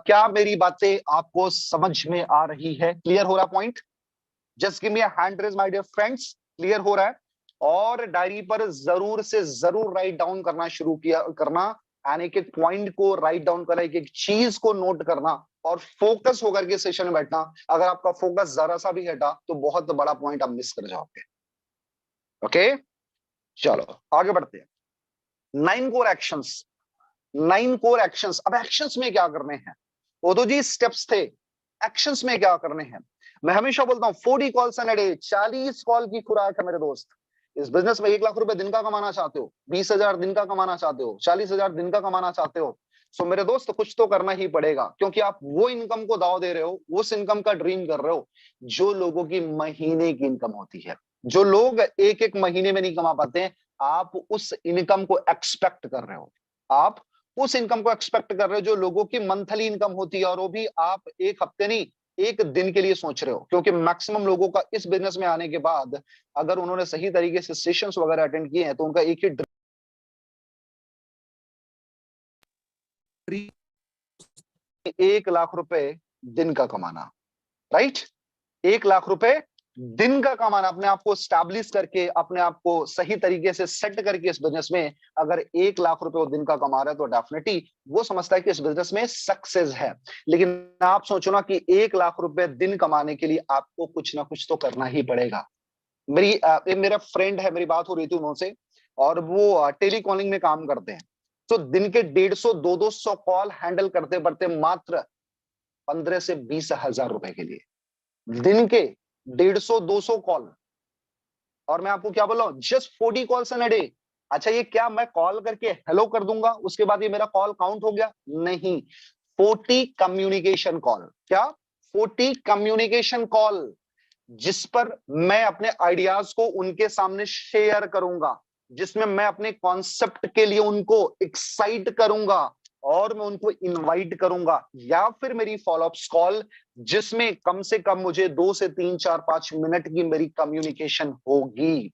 क्या मेरी बातें आपको समझ में आ रही है? क्लियर हो रहा point? Just give me a hand raise my dear friends. Clear हो रहा है? और डायरी पर जरूर से जरूर राइट डाउन करना शुरू किया करना, एंड एक एक पॉइंट को राइट डाउन करना, एक एक चीज को नोट करना और फोकस होकर के सेशन में बैठना। अगर आपका फोकस जरा सा भी हटा तो बहुत बड़ा पॉइंट आप मिस कर जाओगे। ओके, चलो आगे बढ़ते हैं। 9 कोर एक्शंस। 9 core actions. अब एक्शंस में क्या करने हैं? वो तो जी स्टेप्स थे, एक्शंस में क्या करने हैं? मैं हमेशा बोलता हूं 40 कॉल्स एन डे, 40 कॉल की खुराक है मेरे दोस्त। इस बिजनेस में 1 लाख रुपए दिन का कमाना चाहते हो, 20,000 दिन का कमाना चाहते हो, 40,000 दिन का कमाना चाहते हो, सो मेरे दोस्त कुछ तो करना ही पड़ेगा। क्योंकि आप वो इनकम को दाव दे रहे हो, उस इनकम का ड्रीम कर रहे हो जो लोगों की महीने की इनकम होती है। जो लोग एक एक महीने में नहीं कमा पाते हैं, आप उस इनकम को एक्सपेक्ट कर रहे हो। आप उस इनकम को एक्सपेक्ट कर रहे हो जो लोगों की मंथली इनकम होती है, और वो भी आप एक हफ्ते नहीं, एक दिन के लिए सोच रहे हो। क्योंकि मैक्सिमम लोगों का इस बिजनेस में आने के बाद अगर उन्होंने सही तरीके से सेशंस वगैरह अटेंड किए हैं तो उनका एक ही 1 लाख रुपए दिन का कमाना। राइट? 1 लाख रुपए दिन का कमाना, अपने आप को स्टैब्लिश करके, अपने आप को सही तरीके से सेट करके इस बिजनेस में अगर 1 लाख रुपए वो दिन का कमा रहा है तो डेफिनेटली वो समझता है कि इस बिजनेस में सक्सेस है। लेकिन आप सोचो ना कि 1 लाख रुपए दिन कमाने के लिए आपको कुछ ना कुछ तो करना ही पड़ेगा। मेरा फ्रेंड है, मेरी बात हो रही थी उनसे, और वो टेली कॉलिंग में काम करते हैं। तो दिन के 150 200 कॉल हैंडल करते पड़ते मात्र 15 से 20,000 रुपए के लिए। दिन के 150-200 कॉल, और मैं आपको क्या बोल रहा हूं, just 40 calls in a day. अच्छा, ये क्या मैं कॉल करके हेलो कर दूंगा उसके बाद ये मेरा कॉल काउंट हो गया? नहीं, 40 कम्युनिकेशन कॉल। क्या? 40 कम्युनिकेशन कॉल, जिस पर मैं अपने आइडियाज को उनके सामने शेयर करूंगा, जिसमें मैं अपने कॉन्सेप्ट के लिए उनको एक्साइट करूंगा और मैं उनको इनवाइट करूंगा, या फिर मेरी फॉलोअप्स कॉल जिसमें कम से कम मुझे 2 से 3 4 5 मिनट की मेरी कम्युनिकेशन होगी।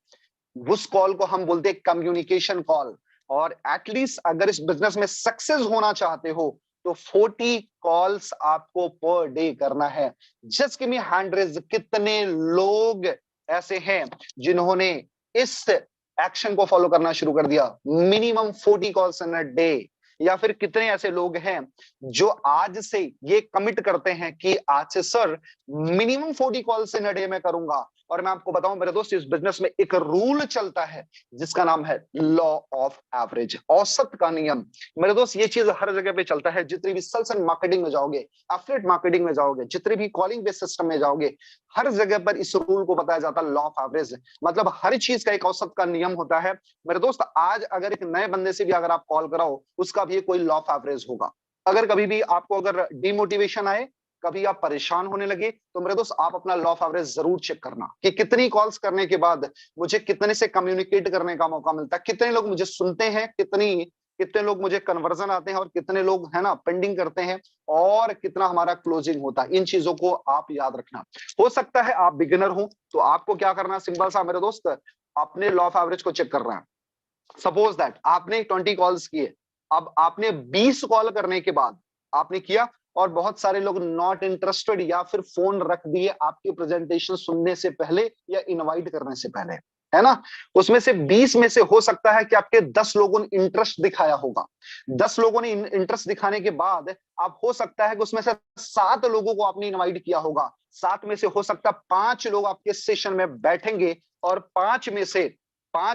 उस कॉल को हम बोलते हैं कम्युनिकेशन कॉल। और एटलीस्ट अगर इस बिजनेस में सक्सेस होना चाहते हो तो 40 कॉल्स आपको पर डे करना है। Just give me hand raise, कितने लोग ऐसे हैं जिन्होंने इस एक्शन को फॉलो करना शुरू कर दिया? Minimum 40 calls in a day. या फिर कितने ऐसे लोग हैं जो आज से ये कमिट करते हैं कि आज से sir minimum 40 calls in a day में करूंगा। और मैं आपको बताऊं मेरे दोस्त, इस बिजनेस में एक रूल चलता है जिसका नाम है लॉ ऑफ एवरेज, औसत का नियम। मेरे दोस्त, ये चीज हर जगह पे चलता है। जितनी भी सेल्स एंड मार्केटिंग में जाओगे, एफिलिएट मार्केटिंग में जाओगे, जितने भी कॉलिंग बेस्ड सिस्टम में जाओगे, हर जगह पर इस रूल को बताया जाता है, लॉ ऑफ एवरेज। मतलब हर चीज का एक औसत का नियम होता है। मेरे दोस्त, आज अगर एक नए बंदे से भी अगर आप कॉल कराओ, उसका भी कोई लॉ ऑफ एवरेज होगा। अगर कभी भी आपको अगर डिमोटिवेशन आए, कभी आप परेशान होने लगे, तो मेरे दोस्त आप अपना लॉ ऑफ एवरेज जरूर चेक करना कि कितनी कॉल्स करने के बाद मुझे कितने से कम्युनिकेट करने का मौका मिलता है, कितने लोग मुझे सुनते हैं, कितने लोग मुझे कन्वर्जन आते हैं, और कितने लोग है ना पेंडिंग करते हैं, और कितना हमारा क्लोजिंग होता है। इन चीजों को आप याद रखना। हो सकता है आप बिगिनर हो, तो आपको क्या करना है, सिंपल सा मेरे दोस्त, अपने लॉ ऑफ एवरेज को चेक करना है। सपोज दैट आपने 20 कॉल्स किए, अब आपने 20 कॉल करने के बाद आपने किया, और बहुत सारे लोग नॉट इंटरेस्टेड या फिर फोन रख दिए आपकी प्रेजेंटेशन सुनने से पहले या इनवाइट करने से पहले, है ना। उसमें से 20 में से हो सकता है कि आपके 10 लोगों ने इंटरेस्ट दिखाया होगा। 10 लोगों ने इंटरेस्ट दिखाने के बाद आप हो सकता है कि उसमें से 7 लोगों को आपने इनवाइट किया होगा। 7 में से हो सकता है 5 लोग आपके सेशन में बैठेंगे, और 5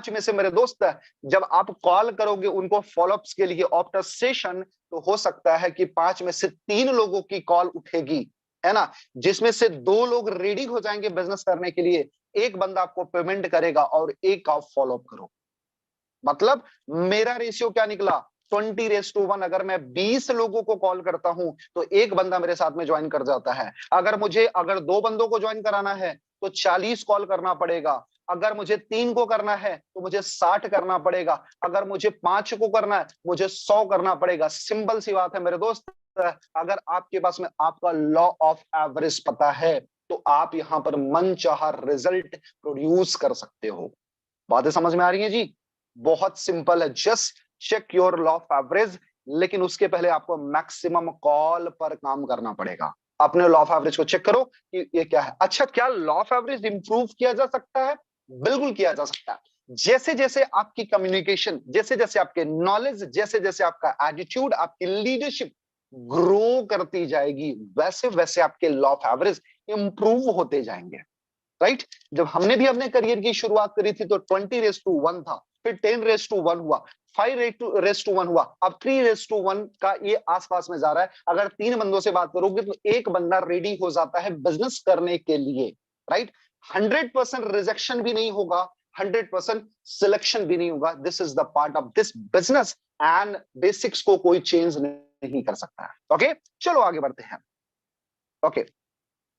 में से मेरे दोस्त जब आप कॉल करोगे उनको फॉलोअप्स के लिए आफ्टर सेशन, तो हो सकता है कि 5 में से 3 लोगों की कॉल उठेगी, है ना, जिसमें से 2 लोग रेडी हो जाएंगे बिजनेस करने के लिए, एक बंदा आपको पेमेंट करेगा और एक आप फॉलोअप करो। मतलब मेरा रेशियो क्या निकला, 20:1। अगर मैं 20 लोगों को कॉल करता हूं तो एक बंदा मेरे साथ में ज्वाइन कर जाता है। अगर 2 बंदों को ज्वाइन कराना है तो 40 कॉल करना पड़ेगा। अगर मुझे 3 को करना है तो मुझे 60 करना पड़ेगा। अगर मुझे 5 को करना है मुझे 100 करना पड़ेगा। सिंपल सी बात है मेरे दोस्त, अगर आपके पास में आपका लॉ ऑफ एवरेज पता है तो आप यहां पर मनचाहा रिजल्ट प्रोड्यूस कर सकते हो। बातें समझ में आ रही हैं जी? बहुत सिंपल है, just check your law of average. लेकिन उसके पहले आपको मैक्सिमम कॉल पर काम करना पड़ेगा। अपने लॉ ऑफ एवरेज को चेक करो कि ये क्या है। अच्छा, क्या लॉ ऑफ एवरेज इंप्रूव किया जा सकता है? बिल्कुल किया जा सकता है। जैसे जैसे आपकी कम्युनिकेशन, जैसे जैसे आपके नॉलेज, जैसे जैसे आपका एटीट्यूड, आपकी लीडरशिप ग्रो करती जाएगी, वैसे वैसे आपके लॉ ऑफ एवरेज इंप्रूव होते जाएंगे। राइट? जब हमने भी अपने करियर की शुरुआत करी थी तो 20:1 था, फिर 10:1 हुआ, 5:1 हुआ, अब 3:1 का ये आसपास में जा रहा है। अगर 3 बंदों से बात करोगे तो एक बंदा रेडी हो जाता है बिजनेस करने के लिए। राइट? 100% रिजेक्शन भी नहीं होगा, 100% सिलेक्शन भी नहीं होगा। This is the part of this business and basics को कोई चेंज नहीं कर सकता है। ओके, चलो आगे बढ़ते हैं। Okay,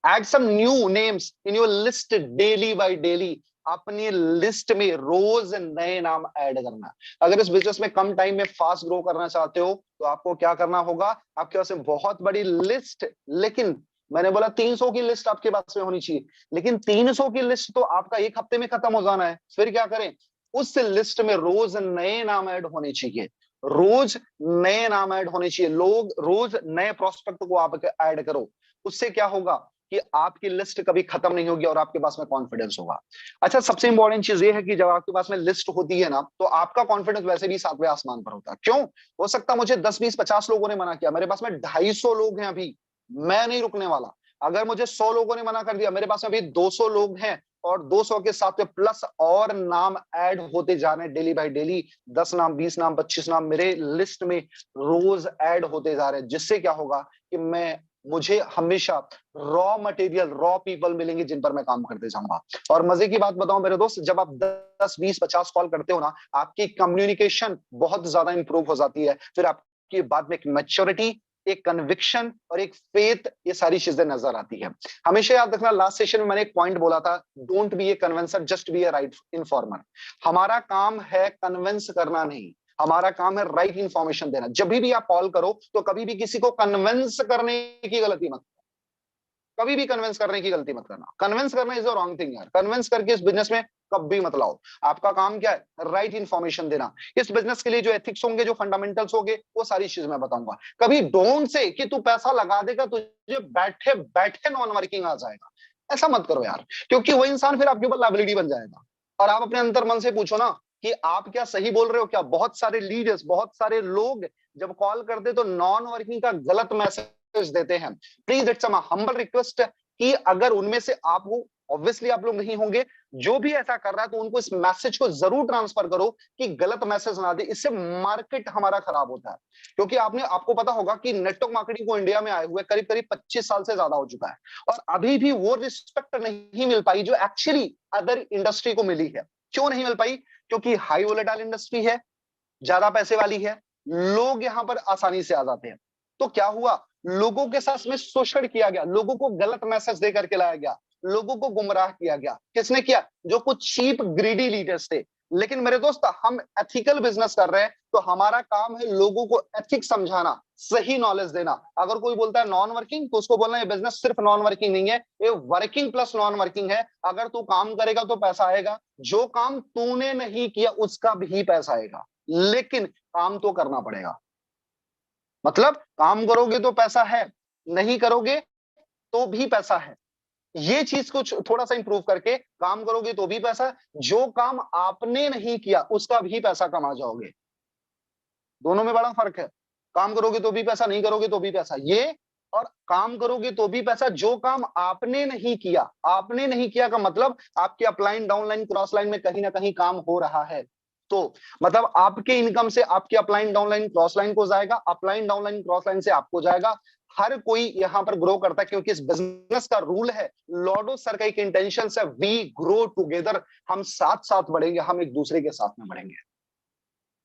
add some new names in your list daily by daily। अपनी लिस्ट में रोज नए नाम ऐड करना। अगर इस बिजनेस में कम टाइम में फास्ट ग्रो करना चाहते हो तो आपको क्या करना होगा, आपके पास में बहुत बड़ी लिस्ट, लेकिन मैंने बोला 300 की लिस्ट आपके पास में होनी चाहिए, लेकिन 300 की लिस्ट तो आपका एक हफ्ते में खत्म हो जाना है। फिर क्या करें, उस लिस्ट में रोज नए नाम ऐड होने चाहिए, रोज नए नाम ऐड होने चाहिए। लोग रोज नए प्रोस्पेक्ट को आप ऐड करो। उससे क्या होगा कि आपकी लिस्ट कभी खत्म नहीं होगी और आपके पास में कॉन्फिडेंस होगा। अच्छा, सबसे इंपॉर्टेंट चीज ये है कि जब आपके पास में लिस्ट होती है ना तो आपका कॉन्फिडेंस वैसे भी 7वें आसमान पर होता है। क्यों? हो सकता मुझे 10 20 50 लोगों ने मना किया, मेरे पास में 250 लोग हैं अभी, मैं नहीं रुकने वाला। अगर मुझे 100 लोगों ने मना कर दिया, मेरे पास में अभी 200 लोग हैं और 200 के साथ में प्लस और नाम ऐड होते जा रहे हैं डेली बाय डेली। 10 नाम, 20 नाम, 25 नाम मेरे लिस्ट में रोज ऐड होते जा रहे हैं, जिससे क्या होगा कि मुझे हमेशा रॉ मटेरियल, रॉ पीपल मिलेंगे जिन पर मैं काम करते जाऊंगा। और मजे की बात बताऊं मेरे दोस्त, जब आप 10 20 50 कॉल करते हो ना, आपकी कम्युनिकेशन बहुत ज्यादा इंप्रूव हो जाती है। फिर आपकी बात में एक मैच्योरिटी, एक कन्विक्शन और एक फेथ, ये सारी चीजें नजर आती है। हमेशा याद रखना, लास्ट सेशन में मैंने एक पॉइंट बोला था, don't be a convincer, just be a right informer. हमारा काम है कन्विंस करना नहीं, हमारा काम है राइट इंफॉर्मेशन देना। जब भी आप कॉल करो तो कभी भी किसी को कन्विंस करने की गलती मत, कभी भी कन्विंस करने की गलती मत करना। कन्विंस करना इज अ रॉन्ग थिंग यार। कन्विंस करके इस बिजनेस में कभी मत लाओ। आपका काम क्या है, राइट इंफॉर्मेशन देना। इस बिजनेस के लिए जो एथिक्स होंगे, जो फंडामेंटल्स होंगे, वो सारी चीज मैं बताऊंगा। कभी डोंट से कि तू पैसा लगा देगा तुझे बैठे बैठे नॉन वर्किंग आ जाएगा, ऐसा मत करो यार, क्योंकि वो इंसान फिर आपके ऊपर लायबिलिटी बन जाएगा। और आप अपने अंतर मन से पूछो ना कि आप क्या सही बोल रहे हो क्या? बहुत सारे लीडर्स, बहुत सारे लोग जब कॉल करते तो नॉन वर्किंग का गलत मैसेज देते हैं। Please it's my humble request कि अगर उनमें से आप हो, ऑब्वियसली आप लोग नहीं होंगे, जो भी ऐसा कर रहा है तो उनको इस मैसेज को जरूर ट्रांसफर करो कि गलत मैसेज ना दे। इससे मार्केट हमारा खराब होता है। क्योंकि आपको पता होगा कि नेटवर्क मार्केटिंग को इंडिया में आए हुए करीब करीब 25 साल से ज्यादा हो चुका है और अभी भी वो रिस्पेक्ट नहीं मिल पाई जो एक्चुअली अदर इंडस्ट्री को मिली है। क्यों नहीं मिल पाई? क्योंकि हाई वोलेटाइल इंडस्ट्री है, ज्यादा पैसे वाली है, लोग यहां पर आसानी से आ जाते हैं। तो क्या हुआ, लोगों के साथ में शोषण किया गया, लोगों को गलत मैसेज दे करके लाया गया, लोगों को गुमराह किया गया। किसने किया? जो कुछ चीप ग्रीडी लीडर्स थे। लेकिन मेरे दोस्त, हम एथिकल बिजनेस कर रहे हैं तो हमारा काम है लोगों को एथिक्स समझाना, सही नॉलेज देना। अगर कोई बोलता है नॉन वर्किंग तो उसको बोलना ये बिजनेस सिर्फ नॉन वर्किंग नहीं है, ये वर्किंग प्लस नॉन वर्किंग है। अगर तू काम करेगा तो पैसा आएगा, जो काम तूने नहीं किया उसका भी पैसा आएगा, लेकिन काम तो करना पड़ेगा। मतलब काम करोगे तो पैसा है, नहीं करोगे तो भी पैसा है। ये चीज को थोड़ा सा इंप्रूव करके काम करोगे तो भी पैसा, जो काम आपने नहीं किया उसका भी पैसा कमा जाओगे। दोनों में बड़ा फर्क है। काम करोगे तो भी पैसा, नहीं करोगे तो भी पैसा, ये और काम करोगे तो भी पैसा जो काम आपने नहीं किया। आपने नहीं किया का मतलब आपके अपलाइन, डाउनलाइन, क्रॉस लाइन में कहीं ना कहीं काम हो रहा है। तो मतलब आपके इनकम से आपके अपलाइन, डाउनलाइन, क्रॉस लाइन को जाएगा, अपलाइन, डाउनलाइन, क्रॉस लाइन से आपको जाएगा। हर कोई यहां पर ग्रो करता है क्योंकि इस बिजनेस का रूल है, लॉर्डो सर का एक इंटेंशन है, वी ग्रो टुगेदर। हम साथ साथ बढ़ेंगे, हम एक दूसरे के साथ में बढ़ेंगे।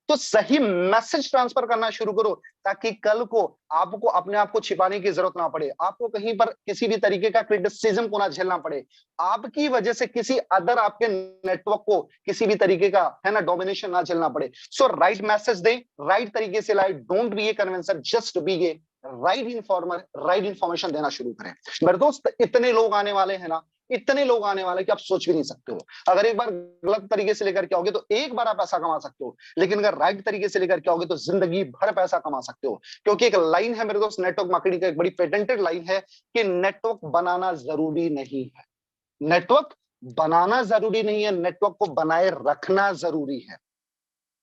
तो सही मैसेज ट्रांसफर करना शुरू करो, ताकि कल को आपको अपने आप को छिपाने की जरूरत ना पड़े, आपको कहीं पर किसी भी तरीके का क्रिटिसिज्म को ना झेलना पड़े, आपकी वजह से किसी अदर आपके नेटवर्क को किसी भी तरीके का है ना डोमिनेशन ना झेलना पड़े। सो राइट मैसेज दे, राइट तरीके से light, don't be a convincer, just be a right informer, right information देना शुरू करें। मेरे दोस्त इतने लोग आने वाले हैं ना, इतने लोग आने वाले कि आप सोच भी नहीं सकते हो। अगर एक बार गलत तरीके से लेकर के आओगे तो एक बार आप पैसा कमा सकते हो, लेकिन अगर राइट तरीके से लेकर के आओगे तो जिंदगी भर पैसा कमा सकते हो। क्योंकि एक लाइन है मेरे दोस्त नेटवर्क मार्केटिंग का, एक बड़ी पेटेंटेड लाइन है कि नेटवर्क बनाना जरूरी नहीं है, नेटवर्क बनाना जरूरी नहीं है, नेटवर्क को बनाए रखना जरूरी है।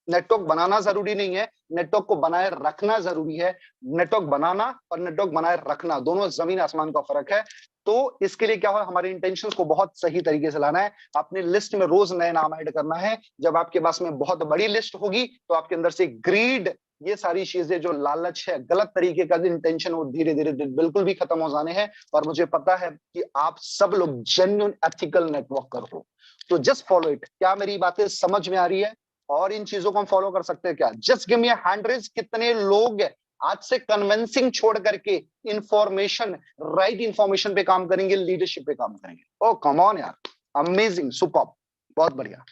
नेटवर्क बनाना जरूरी नहीं है, नेटवर्क को बनाए रखना जरूरी है। नेटवर्क बनाना और नेटवर्क बनाए रखना दोनों जमीन आसमान का फर्क है। तो इसके लिए क्या हो, हमारे इंटेंशंस को बहुत सही तरीके से लाना है, अपनी लिस्ट में रोज नए नाम ऐड करना है। जब आपके पास में बहुत बड़ी लिस्ट होगी तो आपके अंदर से ग्रीड, ये सारी चीजें जो लालच है, गलत तरीके का इंटेंशन, वो धीरे धीरे बिल्कुल भी खत्म हो जाने हैं। और मुझे पता है कि आप सब लोग जेन्युइन एथिकल नेटवर्कर हो, तो जस्ट फॉलो इट। क्या मेरी बातें समझ में आ रही है और इन चीजों को हम फॉलो कर सकते हैं क्या? Just give me a hand raise, कितने लोग आज से कन्विंसिंग छोड़ करके इंफॉर्मेशन, राइट इंफॉर्मेशन पे काम करेंगे, लीडरशिप पे काम करेंगे? ओ कम ऑन यार, अमेजिंग, सुपर्ब, बहुत बढ़िया।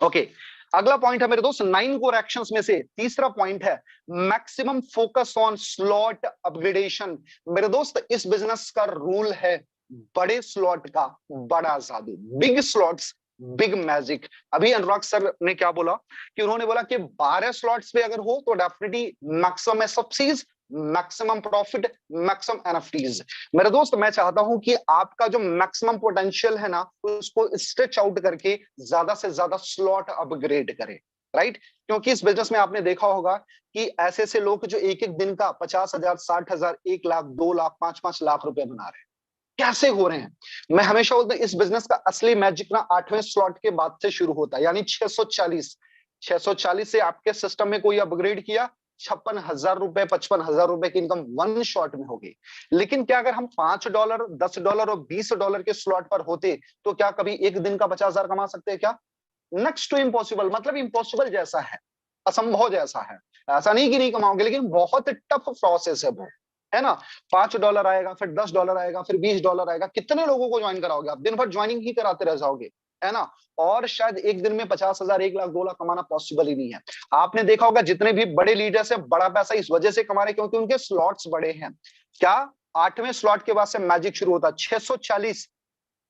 ओके, अगला पॉइंट है मेरे दोस्त 9 कोर एक्शंस में से तीसरा पॉइंट है maximum focus on slot upgradation. मेरे दोस्त इस बिजनेस का रूल है बड़े स्लॉट का बड़ा जादू, बिग स्लॉट्स बिग मैजिक। अभी अनुराग सर ने क्या बोला कि उन्होंने बोला कि 12 स्लॉट्स पे अगर हो तो definitely maximum SFCs, maximum profit, maximum NFTs. मेरे दोस्त मैं चाहता हूं कि आपका जो मैक्सिमम पोटेंशियल है ना, उसको स्ट्रेच आउट करके ज्यादा से ज्यादा स्लॉट अपग्रेड करें, राइट? क्योंकि इस बिजनेस में आपने देखा होगा कि ऐसे ऐसे लोग जो एक एक दिन का 50,000, 60,000, 1 लाख, 2 लाख, 5-5 लाख रुपए बना रहे हैं। कैसे हो रहे हैं? मैं हमेशा बोलता हूं इस बिजनेस का असली मैजिक ना 8वें स्लॉट के बाद से शुरू होता है, यानी 640 से आपके सिस्टम में कोई अपग्रेड किया, 56,000 रुपए, 55,000 रुपए की इनकम वन शॉट में होगी। लेकिन क्या अगर हम $5, $10 और $20 के स्लॉट पर होते तो क्या कभी एक दिन का 50,000 कमा सकते हैं क्या? नेक्स्ट टू इम्पॉसिबल, मतलब इम्पॉसिबल जैसा है, असंभव जैसा है। ऐसा नहीं कि नहीं कमाओगे, लेकिन बहुत टफ प्रोसेस है वो, है ना? $5 आएगा, फिर $10 आएगा, फिर $20 आएगा। कितने लोगों को ज्वाइन कराओगे आप? दिन भर ज्वाइनिंग ही कराते रह जाओगे, है ना? और शायद एक दिन में 50,000, 1 लाख, 2 लाख कमाना पॉसिबल ही नहीं है। आपने देखा होगा जितने भी बड़े लीडर्स हैं बड़ा पैसा इस वजह से कमा रहे क्योंकि उनके स्लॉट्स बड़े हैं। क्या 8वें स्लॉट के बाद से मैजिक शुरू होता है? 640,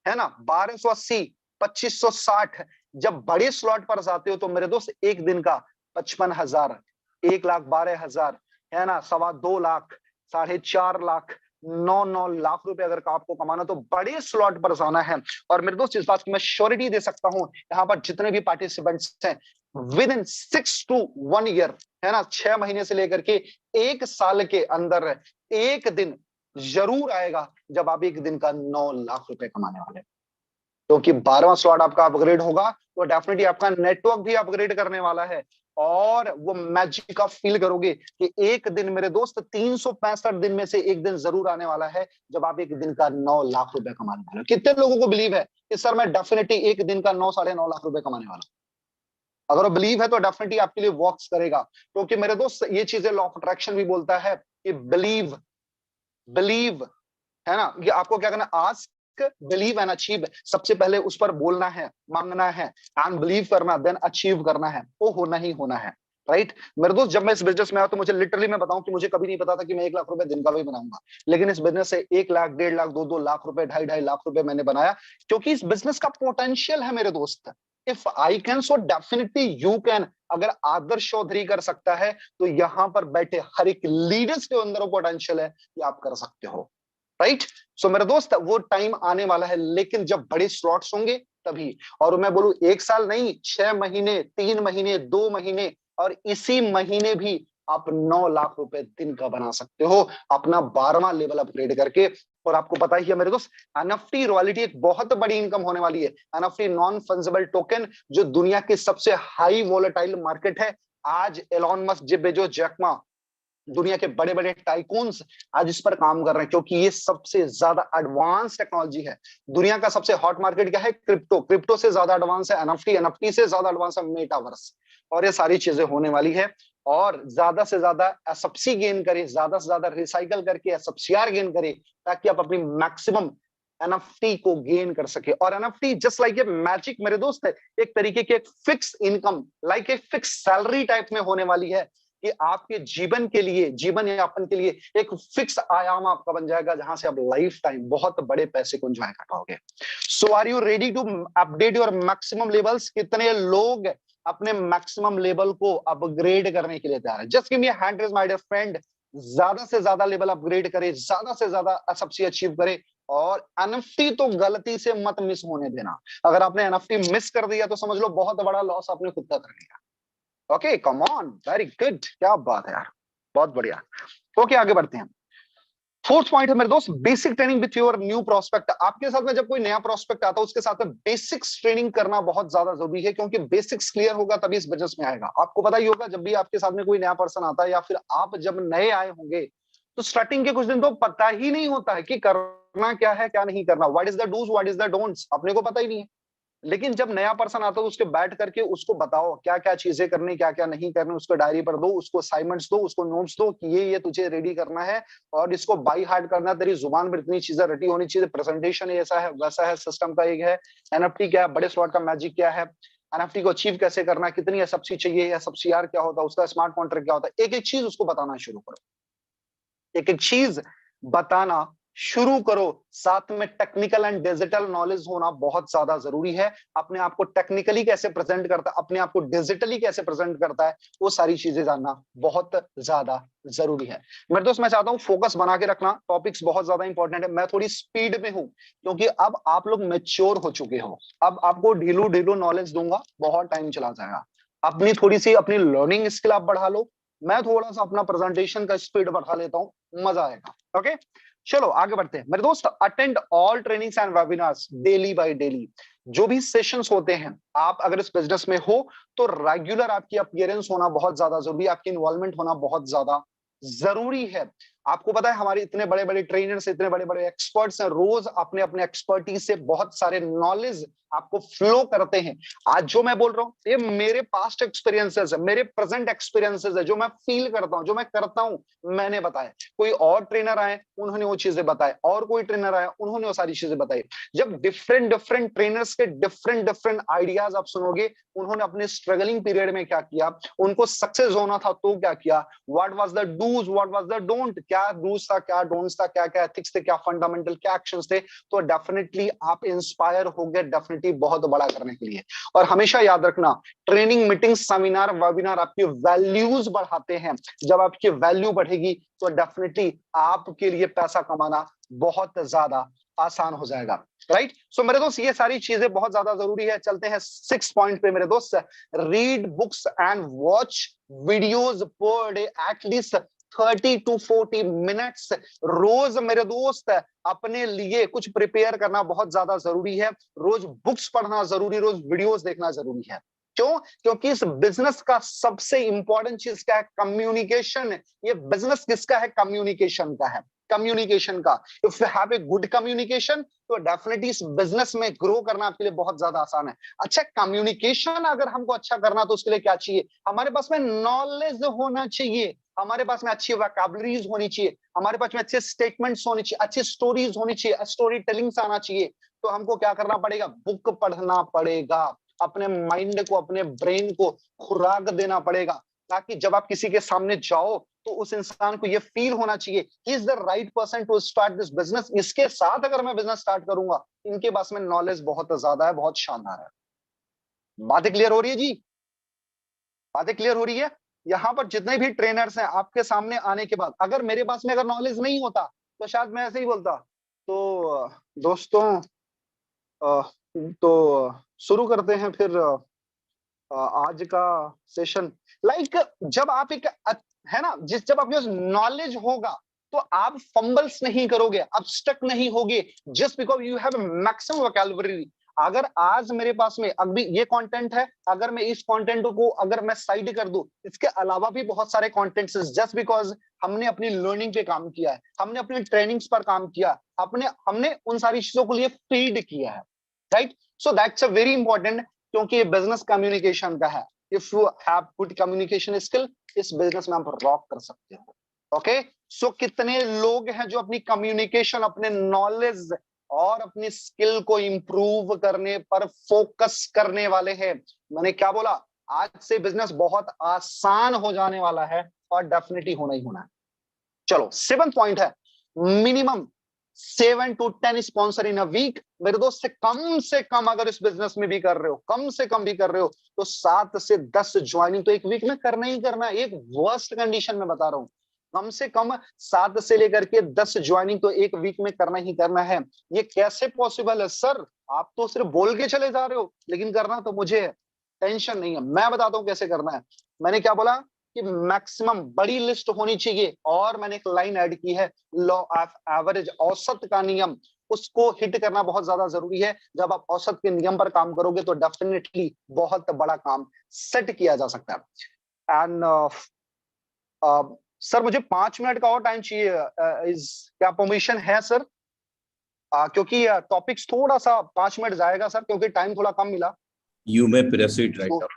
है ना, 1280, 2560। जब बड़े स्लॉट पर जाते हो तो मेरे दोस्त एक दिन का 55,000, 1,12,000, है ना, 2.25 लाख, 4.5 लाख, 9 लाख रुपए अगर आपको कमाना तो बड़े स्लॉट पर जाना है। और मेरे दोस्त इस बात की मैं श्योरिटी दे सकता हूं, यहाँ पर जितने भी पार्टिसिपेंट्स हैं विद इन 6 to 1 ईयर, है ना, 6 महीने से लेकर के 1 साल के अंदर एक दिन जरूर आएगा जब आप एक दिन का 9 लाख रुपए कमाने वाले। क्योंकि 12वां स्लॉट आपका अपग्रेड होगा तो डेफिनेटली आपका नेटवर्क भी अपग्रेड करने वाला है और वो मैजिक आप फील करोगे कि एक दिन मेरे दोस्त 365 दिन में से एक दिन जरूर आने वाला है जब आप एक दिन का 9 लाख रुपए कमाने वाले हो। कितने लोगों को बिलीव है कि सर मैं डेफिनेटली एक दिन का 9, 9.5 लाख रुपए कमाने वाला हूं? अगर वो बिलीव है तो डेफिनेटली आपके लिए वर्क्स करेगा। क्योंकि मेरे दोस्त ये चीजें लॉ ऑफ अट्रैक्शन भी बोलता है कि बिलीव, बिलीव, है ना, ये आपको क्या करना, आस्क, बिलीव एंड अचीव। सबसे पहले उस पर बोलना है, मांगना है, एंड बिलीव करना, देन अचीव करना है, वो होना ही होना है, राइट? मेरे दोस्त जब मैं इस बिजनेस में आया तो मुझे लिटरली मैं बताऊं कि मुझे कभी नहीं पता था कि मैं 1 लाख रुपए दिन का भी बनाऊंगा। लेकिन इस बिजनेस से 1 लाख, 1.5 लाख, 2 लाख रुपए, 2.5 लाख रुपए मैंने बनाया क्योंकि इस बिजनेस का पोटेंशियल है मेरे दोस्त। If I can so definitely you can. अगर आदर्श चौधरी कर सकता है तो यहाँ पर बैठे हर एक लीडर्स के अंदर पोटेंशियल है कि आप कर सकते हो, राइट? सो मेरे दोस्त वो टाइम आने वाला है, लेकिन जब बड़े स्लॉट्स होंगे तभी। और मैं बोलूं 1 साल नहीं, 6 महीने, 3 महीने, 2 महीने, और इसी महीने भी आप 9 लाख रुपए दिन का बना सकते हो अपना 12वां लेवल अपग्रेड करके। और आपको पता ही है मेरे दोस्त, एनएफटी रॉयल्टी एक बहुत बड़ी इनकम होने वाली है। एनएफटी नॉन फंजिबल टोकन जो दुनिया की सबसे हाई वोलेटाइल मार्केट है। आज Elon Musk, Jeff Bezos, Jack Ma, दुनिया के बड़े बड़े टाइकून्स आज इस पर काम कर रहे हैं, क्योंकि ये सबसे ज्यादा एडवांस टेक्नोलॉजी है। दुनिया का सबसे हॉट मार्केट क्या है? क्रिप्टो। क्रिप्टो से ज्यादा एडवांस है एनएफटी, एनएफटी से ज्यादा एडवांस है मेटावर्स। और ये सारी चीजें होने वाली है। और ज्यादा से ज्यादा एसएफसी गेन करे, ज्यादा से ज्यादा रिसाइकल करके एसएफसीआर गेन करे, ताकि आप अपनी मैक्सिमम एनएफटी को गेन कर सके। और NFT just like a magic मेरे दोस्त, एक तरीके की एक फिक्स इनकम, लाइक एक फिक्स सैलरी टाइप में होने वाली है, कि आपके जीवन के लिए, जीवन यापन के लिए एक फिक्स आयाम आपका बन जाएगा, जहां से आप लाइफ टाइम बहुत बड़े पैसे को एंजॉय कर पाओगे। So are you ready to update your maximum levels? कितने लोग अपने मैक्सिमम लेवल को अपग्रेड करने के लिए तैयार है? Just give me a hand raise my dear friend. ज्यादा से ज्यादा लेवल अपग्रेड करे, ज्यादा से ज्यादा एसएफसी अचीव करे। और एनएफटी तो गलती से मत मिस होने देना। अगर आपने एनएफटी मिस कर दिया तो समझ लो बहुत बड़ा लॉस आपने खुद का कर लिया। Okay, come on, very good, क्या बात है यार, बहुत बढ़िया। ओके, आगे बढ़ते हैं। फोर्थ पॉइंट है मेरे दोस्त, basic training with your new prospect. आपके साथ में जब कोई नया प्रोस्पेक्ट आता है, उसके साथ में बेसिक्स ट्रेनिंग करना बहुत ज्यादा जरूरी है, क्योंकि बेसिक्स क्लियर होगा तभी इस बिजनेस में आएगा। आपको पता ही होगा, जब भी आपके साथ में कोई नया पर्सन आता है, या फिर आप जब नए आए होंगे, तो स्टार्टिंग के कुछ दिन तो पता ही नहीं होता है कि करना क्या है, क्या नहीं करना। What is the dos, what is the don'ts, अपने को पता ही नहीं है। लेकिन जब नया पर्सन आता है, तो उसके बैठ करके उसको बताओ क्या क्या चीजें करनी, क्या क्या नहीं करनी, उसको डायरी पर दो, उसको असाइनमेंट्स दो, उसको नोट्स दो कि ये तुझे रेडी करना है, और इसको बाई हार्ट करना है। तेरी जुबान पर इतनी चीजें रटी होनी चाहिए, प्रेजेंटेशन ऐसा है, वैसा है, सिस्टम का एक है, एनएफटी क्या है, बड़े स्लॉट का मैजिक क्या है, एनएफटी को अचीव कैसे करना है, कितनी एसएफसी चाहिए, एसएफसीआर क्या होता है, उसका स्मार्ट कॉन्ट्रैक्ट क्या होता है। एक एक चीज उसको बताना शुरू करो, एक एक चीज बताना शुरू करो। साथ में टेक्निकल एंड डिजिटल नॉलेज होना बहुत ज्यादा जरूरी है। अपने आप को टेक्निकली कैसे प्रेजेंट करता है, अपने आप को डिजिटली कैसे प्रेजेंट करता है, वो सारी चीजें जानना बहुत ज्यादा जरूरी है। मेरे दोस्त, मैं चाहता हूं फोकस बना के रखना, टॉपिक्स बहुत ज्यादा इंपॉर्टेंट है। मैं थोड़ी स्पीड में हूं, क्योंकि अब आप लोग मैच्योर हो चुके हो। अब आपको ढीलू ढीलू नॉलेज दूंगा, बहुत टाइम चला जाएगा। अपनी थोड़ी सी अपनी लर्निंग स्किल आप बढ़ा लो, मैं थोड़ा सा अपना प्रेजेंटेशन का स्पीड बढ़ा लेता हूं, मजा आएगा। ओके, चलो आगे बढ़ते हैं मेरे दोस्त। Attend all trainings and webinars daily by daily. जो भी सेशंस होते हैं, आप अगर इस बिजनेस में हो, तो रेगुलर आपकी अपीयरेंस होना बहुत ज्यादा जरूरी है, आपकी इन्वॉल्वमेंट होना बहुत ज्यादा जरूरी है। आपको पता है, हमारे इतने बड़े बड़े ट्रेनर्स, इतने बड़े बड़े एक्सपर्ट्स हैं, रोज अपने अपने एक्सपर्टीज से बहुत सारे नॉलेज आपको फ्लो करते हैं। आज जो मैं बोल रहा हूं, ये मेरे पास्ट एक्सपीरियंसेस है, मेरे प्रेजेंट एक्सपीरियंसेस है, जो मैं फील करता हूं, जो मैं करता हूं, मैंने बताया। कोई और ट्रेनर आए, उन्होंने वो चीजें बताए, और कोई ट्रेनर आया, उन्होंने वो सारी चीजें बताई। जब डिफरेंट डिफरेंट ट्रेनर्स के डिफरेंट डिफरेंट आइडियाज आप सुनोगे, उन्होंने अपने स्ट्रगलिंग पीरियड में क्या किया, उनको सक्सेस होना था तो क्या किया, what was the dos, what was the don't, क्या डूज था, क्या डोंट्स था, क्या क्या एथिक्स थे, क्या फंडामेंटल, क्या एक्शंस थे। तो डेफिनेटली आप इंस्पायर हो गए, डेफिनेटली बहुत बड़ा करने के लिए। और हमेशा याद रखना, ट्रेनिंग, मीटिंग, सेमिनार, वेबिनार आपकी वैल्यूज बढ़ाते हैं। जब आपकी वैल्यू बढ़ेगी, तो डेफिनेटली आपके लिए पैसा कमाना बहुत ज्यादा आसान हो जाएगा। राइट, सो मेरे दोस्त, ये सारी चीजें बहुत ज्यादा जरूरी है। चलते हैं 6 पॉइंट पे मेरे दोस्त। Read books and watch videos per day at least 30 to 40 minutes रोज। मेरे दोस्त, अपने लिए कुछ प्रिपेयर करना बहुत ज्यादा जरूरी है। रोज बुक्स पढ़ना जरूरी, रोज वीडियोस देखना जरूरी है। क्यों? क्योंकि इस बिजनेस का सबसे इंपॉर्टेंट चीज क्या है? कम्युनिकेशन। ये बिजनेस किसका है? कम्युनिकेशन का है, कम्युनिकेशन का। If you have a good communication, तो डेफिनेटली इस बिजनेस में ग्रो करना आपके लिए बहुत ज्यादा आसान है। अच्छा, कम्युनिकेशन अगर हमको अच्छा करना, तो उसके लिए क्या चाहिए? हमारे पास में नॉलेज होना चाहिए, हमारे पास में अच्छी वोकैबुलरीज होनी चाहिए, हमारे पास में अच्छे स्टेटमेंट्स होनी चाहिए, अच्छी स्टोरीज होनी चाहिए, स्टोरी टेलिंग्स आना चाहिए। तो हमको क्या करना पड़ेगा? बुक पढ़ना पड़ेगा, अपने माइंड को, अपने ब्रेन को खुराक देना पड़ेगा, ताकि जब आप किसी के सामने जाओ, तो उस इंसान को ये फील होना चाहिए, he is the right person to start this business. इसके साथ अगर मैं बिजनेस स्टार्ट करूंगा, इनके पास में नॉलेज बहुत ज्यादा है, बहुत शानदार है। बातें क्लियर हो रही है जी? बातें क्लियर हो रही है? यहाँ पर जितने भी ट्रेनर्स हैं, आपके सामने आने के बाद, अगर मेरे पास में अगर नॉलेज नहीं होता, तो शायद मैं ऐसे ही बोलता, तो दोस्तों, तो शुरू करते हैं फिर आज का सेशन। लाइक जब आप एक है ना, जब आपके पास नॉलेज होगा, तो आप फंबल्स नहीं करोगे, आप स्टक नहीं होगे, just because you have maximum vocabulary. अगर आज मेरे पास में अभी ये कंटेंट है, अगर मैं इस कंटेंट को अगर मैं साइड कर दूं, इसके अलावा भी बहुत सारे कंटेंट्स जस्ट बिकॉज हमने अपनी लर्निंग पे काम किया है, हमने अपनी ट्रेनिंग्स पर काम किया, हमने उन सारी चीजों को लिए फीड किया है, right? So that's a very important, क्योंकि ये बिजनेस कम्युनिकेशन का है। If you have good communication skill, इस बिजनेस में आप रॉक कर सकते हो। ओके, सो कितने लोग हैं जो अपनी कम्युनिकेशन, अपने नॉलेज और अपनी स्किल को इंप्रूव करने पर फोकस करने वाले हैं? मैंने क्या बोला? आज से बिजनेस बहुत आसान हो जाने वाला है और डेफिनेटली होना ही होना है। चलो, 7th पॉइंट है minimum 7 to 10 sponsor in a week. मेरे दोस्त, से कम अगर इस बिजनेस में भी कर रहे हो, कम से कम भी कर रहे हो, तो 7 से 10 ज्वाइनिंग तो एक वीक में करना ही करना है। एक वर्स्ट कंडीशन में बता रहा हूं, कम से कम 7 से लेकर के 10 ज्वाइनिंग तो एक वीक में करना ही करना है। ये कैसे पॉसिबल है सर? आप तो सिर्फ बोल के चले जा रहे हो, लेकिन करना तो मुझे है। टेंशन नहीं है, मैं बताता हूं कैसे करना है। मैंने क्या बोला कि मैक्सिमम बड़ी लिस्ट होनी चाहिए, और मैंने एक लाइन ऐड की है, लॉ ऑफ एवरेज, औसत का नियम, उसको हिट करना बहुत ज्यादा जरूरी है। जब आप औसत के नियम पर काम करोगे तो डेफिनेटली बहुत बड़ा काम सेट किया जा सकता है। एंड सर, मुझे 5 मिनट का और टाइम चाहिए। इस क्या परमिशन है सर? क्योंकि टॉपिक्स थोड़ा सा 5 मिनट जाएगा सर, क्योंकि टाइम थोड़ा कम मिला। You may proceed right now.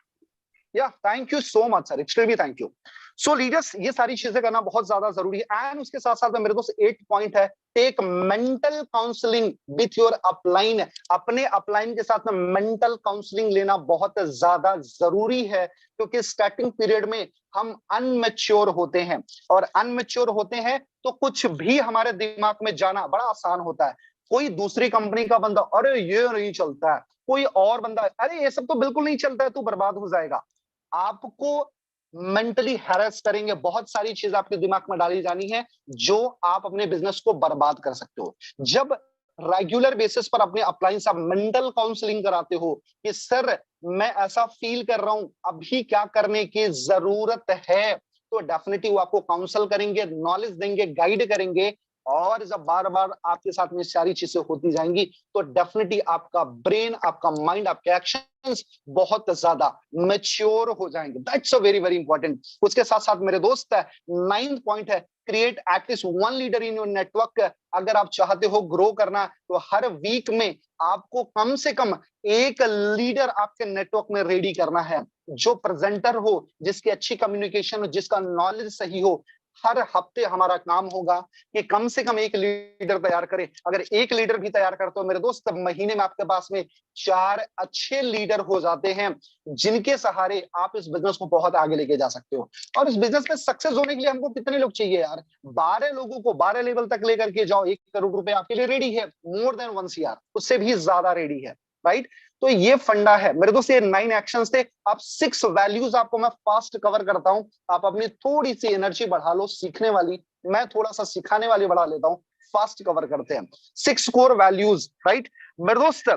या thank you so much sir, extremely thank you. So leaders, ये सारी चीजें करना बहुत ज्यादा जरूरी है। एंड उसके साथ साथ में मेरे दोस्त 8 पॉइंट है, take mental counselling with your upline. अपने अपलाइन के साथ में मेंटल काउंसलिंग लेना बहुत ज्यादा जरूरी है, क्योंकि स्टार्टिंग पीरियड में हम अनमेच्योर होते हैं, और अनमेच्योर होते हैं तो कुछ भी हमारे दिमाग में जाना बड़ा आसान होता है। कोई दूसरी कंपनी का बंदा, अरे ये नहीं चलता है, कोई और बंदा, अरे ये सब तो बिल्कुल नहीं चलता है, तू बर्बाद हो जाएगा। आपको मेंटली हैरेस करेंगे, बहुत सारी चीज आपके दिमाग में डाली जानी है जो आप अपने बिजनेस को बर्बाद कर सकते हो। जब रेगुलर बेसिस पर अपने अपलाइन से आप मेंटल काउंसलिंग कराते हो कि सर मैं ऐसा फील कर रहा हूं, अभी क्या करने की जरूरत है, तो डेफिनेटली वो आपको काउंसल करेंगे, नॉलेज देंगे, गाइड करेंगे। और जब बार बार आपके साथ में सारी चीजें होती जाएंगी, तो डेफिनेटली आपका ब्रेन, आपका माइंड, आपके एक्शंस बहुत ज्यादा मैच्योर हो जाएंगे। That's a very very important. उसके साथ साथ मेरे दोस्त, 9th पॉइंट है, create at least 1 leader in your network. अगर आप चाहते हो ग्रो करना, तो हर वीक में आपको कम से कम एक लीडर आपके नेटवर्क में रेडी करना है, जो प्रेजेंटर हो, जिसकी अच्छी कम्युनिकेशन हो, जिसका नॉलेज सही हो। हर हफ्ते हमारा काम होगा कि कम से कम एक लीडर तैयार करें। अगर एक लीडर भी तैयार करते हो मेरे दोस्त, महीने में आपके पास में 4 अच्छे लीडर हो जाते हैं, जिनके सहारे आप इस बिजनेस को बहुत आगे लेके जा सकते हो। और इस बिजनेस में सक्सेस होने के लिए हमको कितने लोग चाहिए यार? 12 लोगों को 12 लेवल तक लेकर के जाओ, 1 करोड़ रुपए आपके लिए रेडी है, मोर देन 1 CR, उससे भी ज्यादा रेडी है, राइट? तो ये फंडा है मेरे दोस्त। ये 9 एक्शंस थे। अब 6 वैल्यूज आपको मैं फास्ट कवर करता हूं, आप अपनी थोड़ी सी एनर्जी बढ़ा लो सीखने वाली, मैं थोड़ा सा सिखाने वाली बढ़ा लेता हूं, फास्ट कवर करते हैं। 6 कोर वैल्यूज, राइट मेरे दोस्त?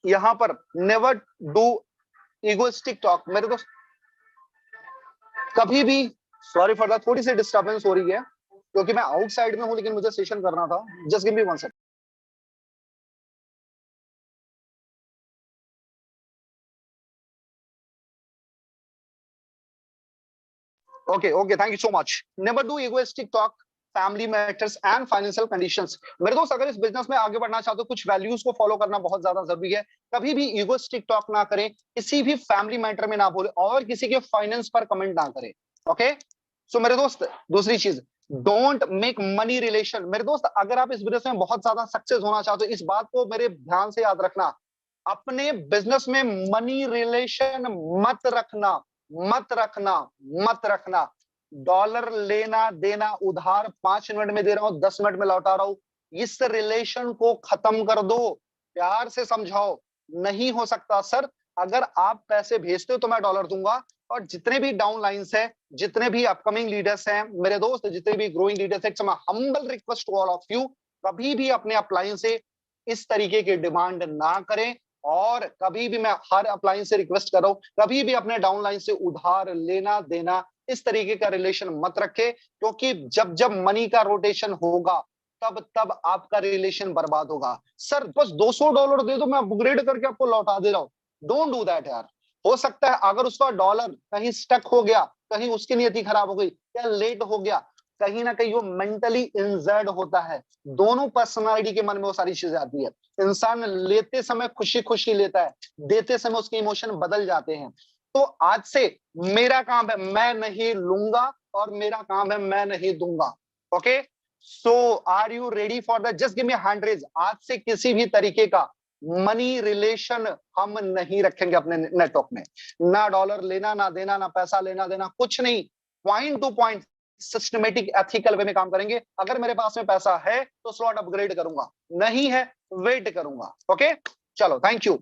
यहां पर नेवर डू इगोइस्टिक टॉक। मेरे दोस्त, कभी भी, सॉरी फॉर दैट, थोड़ी सी डिस्टर्बेंस हो रही है क्योंकि मैं आउटसाइड में हूं, लेकिन मुझे सेशन करना था। Just give me 1 second. Okay okay, thank you so much. Never do egoistic talk, family matters and financial conditions. मेरे दोस्त, अगर इस बिजनेस में आगे बढ़ना चाहते हो, कुछ वैल्यूज को फॉलो करना बहुत ज्यादा जरूरी है। कभी भी इगोइस्टिक टॉक ना करें, किसी भी फैमिली मैटर में ना बोले, और किसी के फाइनेंस पर कमेंट ना करें। ओके, सो मेरे दोस्त, दूसरी चीज, डोंट मेक मनी रिलेशन। मेरे दोस्त, अगर आप इस बिजनेस में बहुत ज्यादा सक्सेस होना चाहते हो, इस बात को मेरे ध्यान से याद रखना, अपने बिजनेस में मनी रिलेशन मत रखना, मत रखना, मत रखना। डॉलर लेना देना उधार 5 मिनट में दे रहा हूं, 10 मिनट में लौटा रहा हूं, इस रिलेशन को खत्म कर दो, प्यार से समझाओ। नहीं हो सकता सर, अगर आप पैसे भेजते हो तो मैं डॉलर दूंगा। और जितने भी डाउन लाइन्स है, जितने भी अपकमिंग लीडर्स हैं मेरे दोस्त, जितने भी ग्रोइंग लीडर्स हैं, humble request to all of you, कभी भी अपने अपलाइन से इस तरीके की डिमांड ना करें। और कभी भी, मैं हर अपलाइन से रिक्वेस्ट कर रहा हूं, कभी भी अपने डाउनलाइन से उधार लेना देना, इस तरीके का रिलेशन मत रखे। क्योंकि जब जब मनी का रोटेशन होगा, तब आपका रिलेशन बर्बाद होगा। सर बस $200 दे दो, मैं अपग्रेड करके आपको लौटा दे रहा हूं। डोंट डू दैट यार। हो सकता है अगर उसका डॉलर कहीं स्टक हो गया, कहीं उसकी नियति खराब हो गई या लेट हो गया, कहीं ना कहीं वो मेंटली इंजर्ड होता है। दोनों पर्सनालिटी के मन में वो सारी चीजें आती है। इंसान लेते समय खुशी खुशी लेता है, देते समय उसके इमोशन बदल जाते हैं। तो आज से मेरा काम है मैं नहीं लूंगा, और मेरा काम है मैं नहीं दूंगा। Okay, so are you ready for that? Just give me hand raise. आज से किसी भी तरीके का मनी रिलेशन हम नहीं रखेंगे अपने नेटवर्क में। ना डॉलर लेना, ना देना, ना पैसा लेना देना, कुछ नहीं। Point to point systematic ethical way में काम करेंगे। अगर मेरे पास में पैसा है तो स्लॉट अपग्रेड करूंगा, नहीं है वेट करूंगा। ओके, चलो, thank you.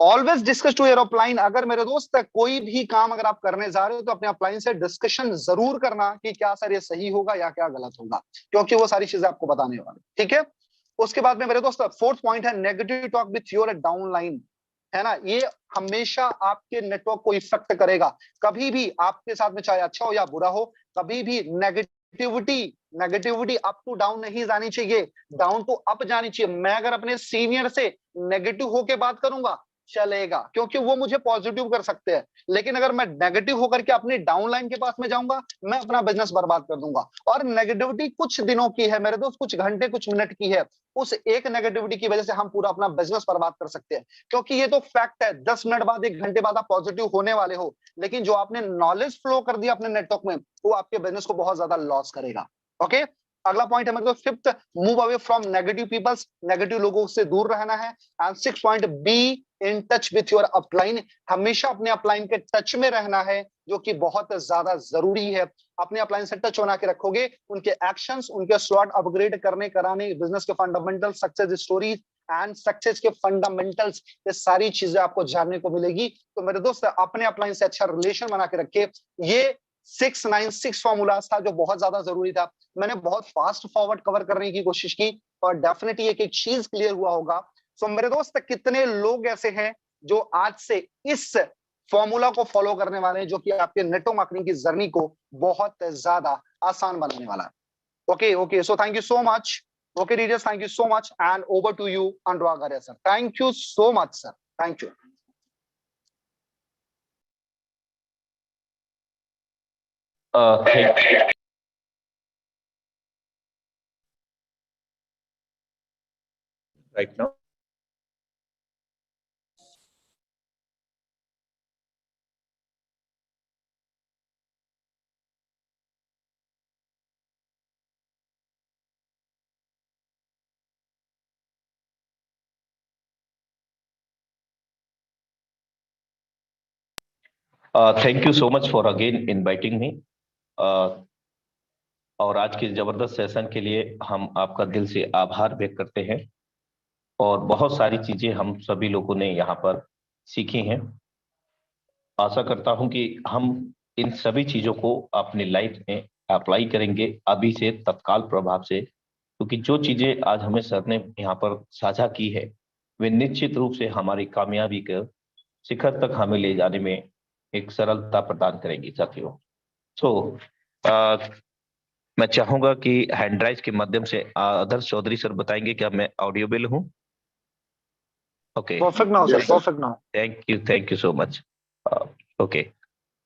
Always discuss to your upline. अगर मेरे दोस्त कोई भी काम अगर आप करने जा रहे हो तो अपने अपलाइन से डिस्कशन जरूर करना कि क्या सर ये सही होगा या क्या गलत होगा, क्योंकि वो सारी चीजें आपको बताने वाले। ठीक है, उसके बाद में मेरे दोस्त फोर्थ पॉइंट है negative talk with your downline. है ना, ये हमेशा आपके नेटवर्क को इफेक्ट करेगा। कभी भी आपके साथ में चाहे अच्छा हो या बुरा हो, कभी भी नेगेटिविटी अप टू डाउन नहीं जानी चाहिए, डाउन टू अप जानी चाहिए। मैं अगर अपने सीनियर से नेगेटिव होके बात करूंगा चलेगा, क्योंकि वो मुझे पॉजिटिव कर सकते हैं। लेकिन अगर मैं नेगेटिव होकर के अपनी डाउनलाइन के पास में जाऊंगा, मैं अपना बिजनेस बर्बाद कर दूंगा। और नेगेटिविटी कुछ दिनों की है मेरे दोस्त, कुछ घंटे कुछ मिनट की है। उस एक नेगेटिविटी की वजह से हम पूरा अपना बिजनेस बर्बाद कर सकते हैं। क्योंकि ये तो फैक्ट है, 10 मिनट बाद 1 घंटे बाद आप पॉजिटिव होने वाले हो, लेकिन जो आपने नॉलेज फ्लो कर दिया अपने नेटवर्क में, वो आपके बिजनेस को बहुत ज्यादा लॉस करेगा। ओके, अगला पॉइंट है मतलब fifth, move away from negative peoples. Negative लोगों से दूर रहना है। And six point, be in touch with your upline. हमेशा अपने अपलाइन के टच में रहना है, जो कि बहुत ज्यादा जरूरी है। अपने अपलाइन से टच बना के रखोगे, उनके एक्शंस, उनके स्लॉट अपग्रेड करने कराने, बिजनेस के fundamental, success stories and success के फंडामेंटल्स, ये सारी चीजें आपको जानने को मिलेगी। तो मेरे दोस्त अपने अपलाइन से अच्छा रिलेशन बना के रखे। ये 696 फॉर्मूलाज था जो बहुत ज्यादा जरूरी था। मैंने बहुत फास्ट फॉरवर्ड कवर करने की कोशिश की और डेफिनेटली एक एक चीज क्लियर हुआ होगा। सो मेरे दोस्त कितने लोग ऐसे हैं जो आज से इस फॉर्मूला को फॉलो करने वाले हैं, जो कि आपके नेटवर्क मार्केटिंग की जर्नी को बहुत ज्यादा आसान बनाने वाला है। Okay okay, so thank you so much. Okay readers, thank you so much and over to you Anurag Arya sir. Thank you so much sir, thank you. Right now, thank you so much for again inviting me. और आज के जबरदस्त session के लिए हम आपका दिल से आभार व्यक्त करते हैं। और बहुत सारी चीजें हम सभी लोगों ने यहाँ पर सीखी हैं। आशा करता हूं कि हम इन सभी चीजों को अपनी लाइफ में अप्लाई करेंगे अभी से, तत्काल प्रभाव से, क्योंकि जो चीजें आज हमें सर ने यहाँ पर साझा की है वे निश्चित रूप से हमारी कामयाबी के शिखर तक हमें ले जाने में एक सरलता प्रदान करेगी साथियों। सो मैं चाहूंगा कि हैंड राइज के माध्यम से आदर्श चौधरी सर बताएंगे क्या मैं ऑडियोबल हूं? Okay, perfect now sir, perfect now. Thank you so much. Okay,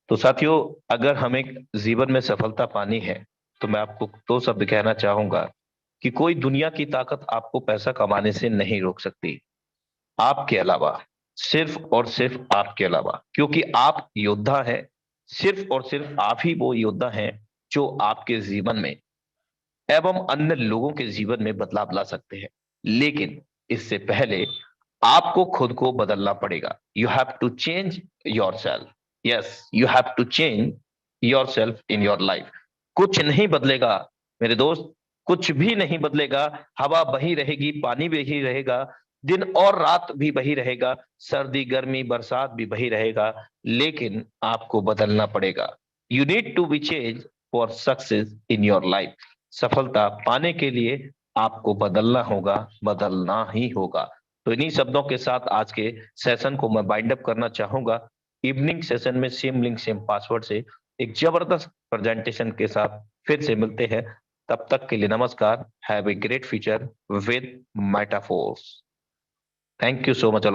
तो साथियों, अगर हमें जीवन में सफलता पानी है तो मैं आपको 2 शब्द कहना चाहूंगा कि कोई दुनिया की ताकत आपको पैसा कमाने से नहीं रोक सकती, आपके अलावा, सिर्फ और सिर्फ आपके अलावा, क्योंकि आप योद्धा हैं। सिर्फ और सिर्फ आप ही वो योद्धा हैं जो आपके जीवन में एवं अन्य लोगों के जीवन में बदलाव ला सकते हैं। लेकिन इससे पहले आपको खुद को बदलना पड़ेगा। You have to change yourself. Yes, you have to change yourself in your life. कुछ नहीं बदलेगा मेरे दोस्त, कुछ भी नहीं बदलेगा। हवा बही रहेगी, पानी बही रहेगा, दिन और रात भी बही रहेगा, सर्दी गर्मी बरसात भी बही रहेगा, लेकिन आपको बदलना पड़ेगा। You need to be change for success in your life. सफलता पाने के लिए आपको बदलना होगा, बदलना ही होगा। तो इन्हीं शब्दों के साथ आज के सेशन को मैं बाइंड अप करना चाहूंगा। इवनिंग सेशन में सेम लिंक सेम पासवर्ड से एक जबरदस्त प्रेजेंटेशन के साथ फिर से मिलते हैं। तब तक के लिए नमस्कार। Have a great future with Metaforce. Thank you so much.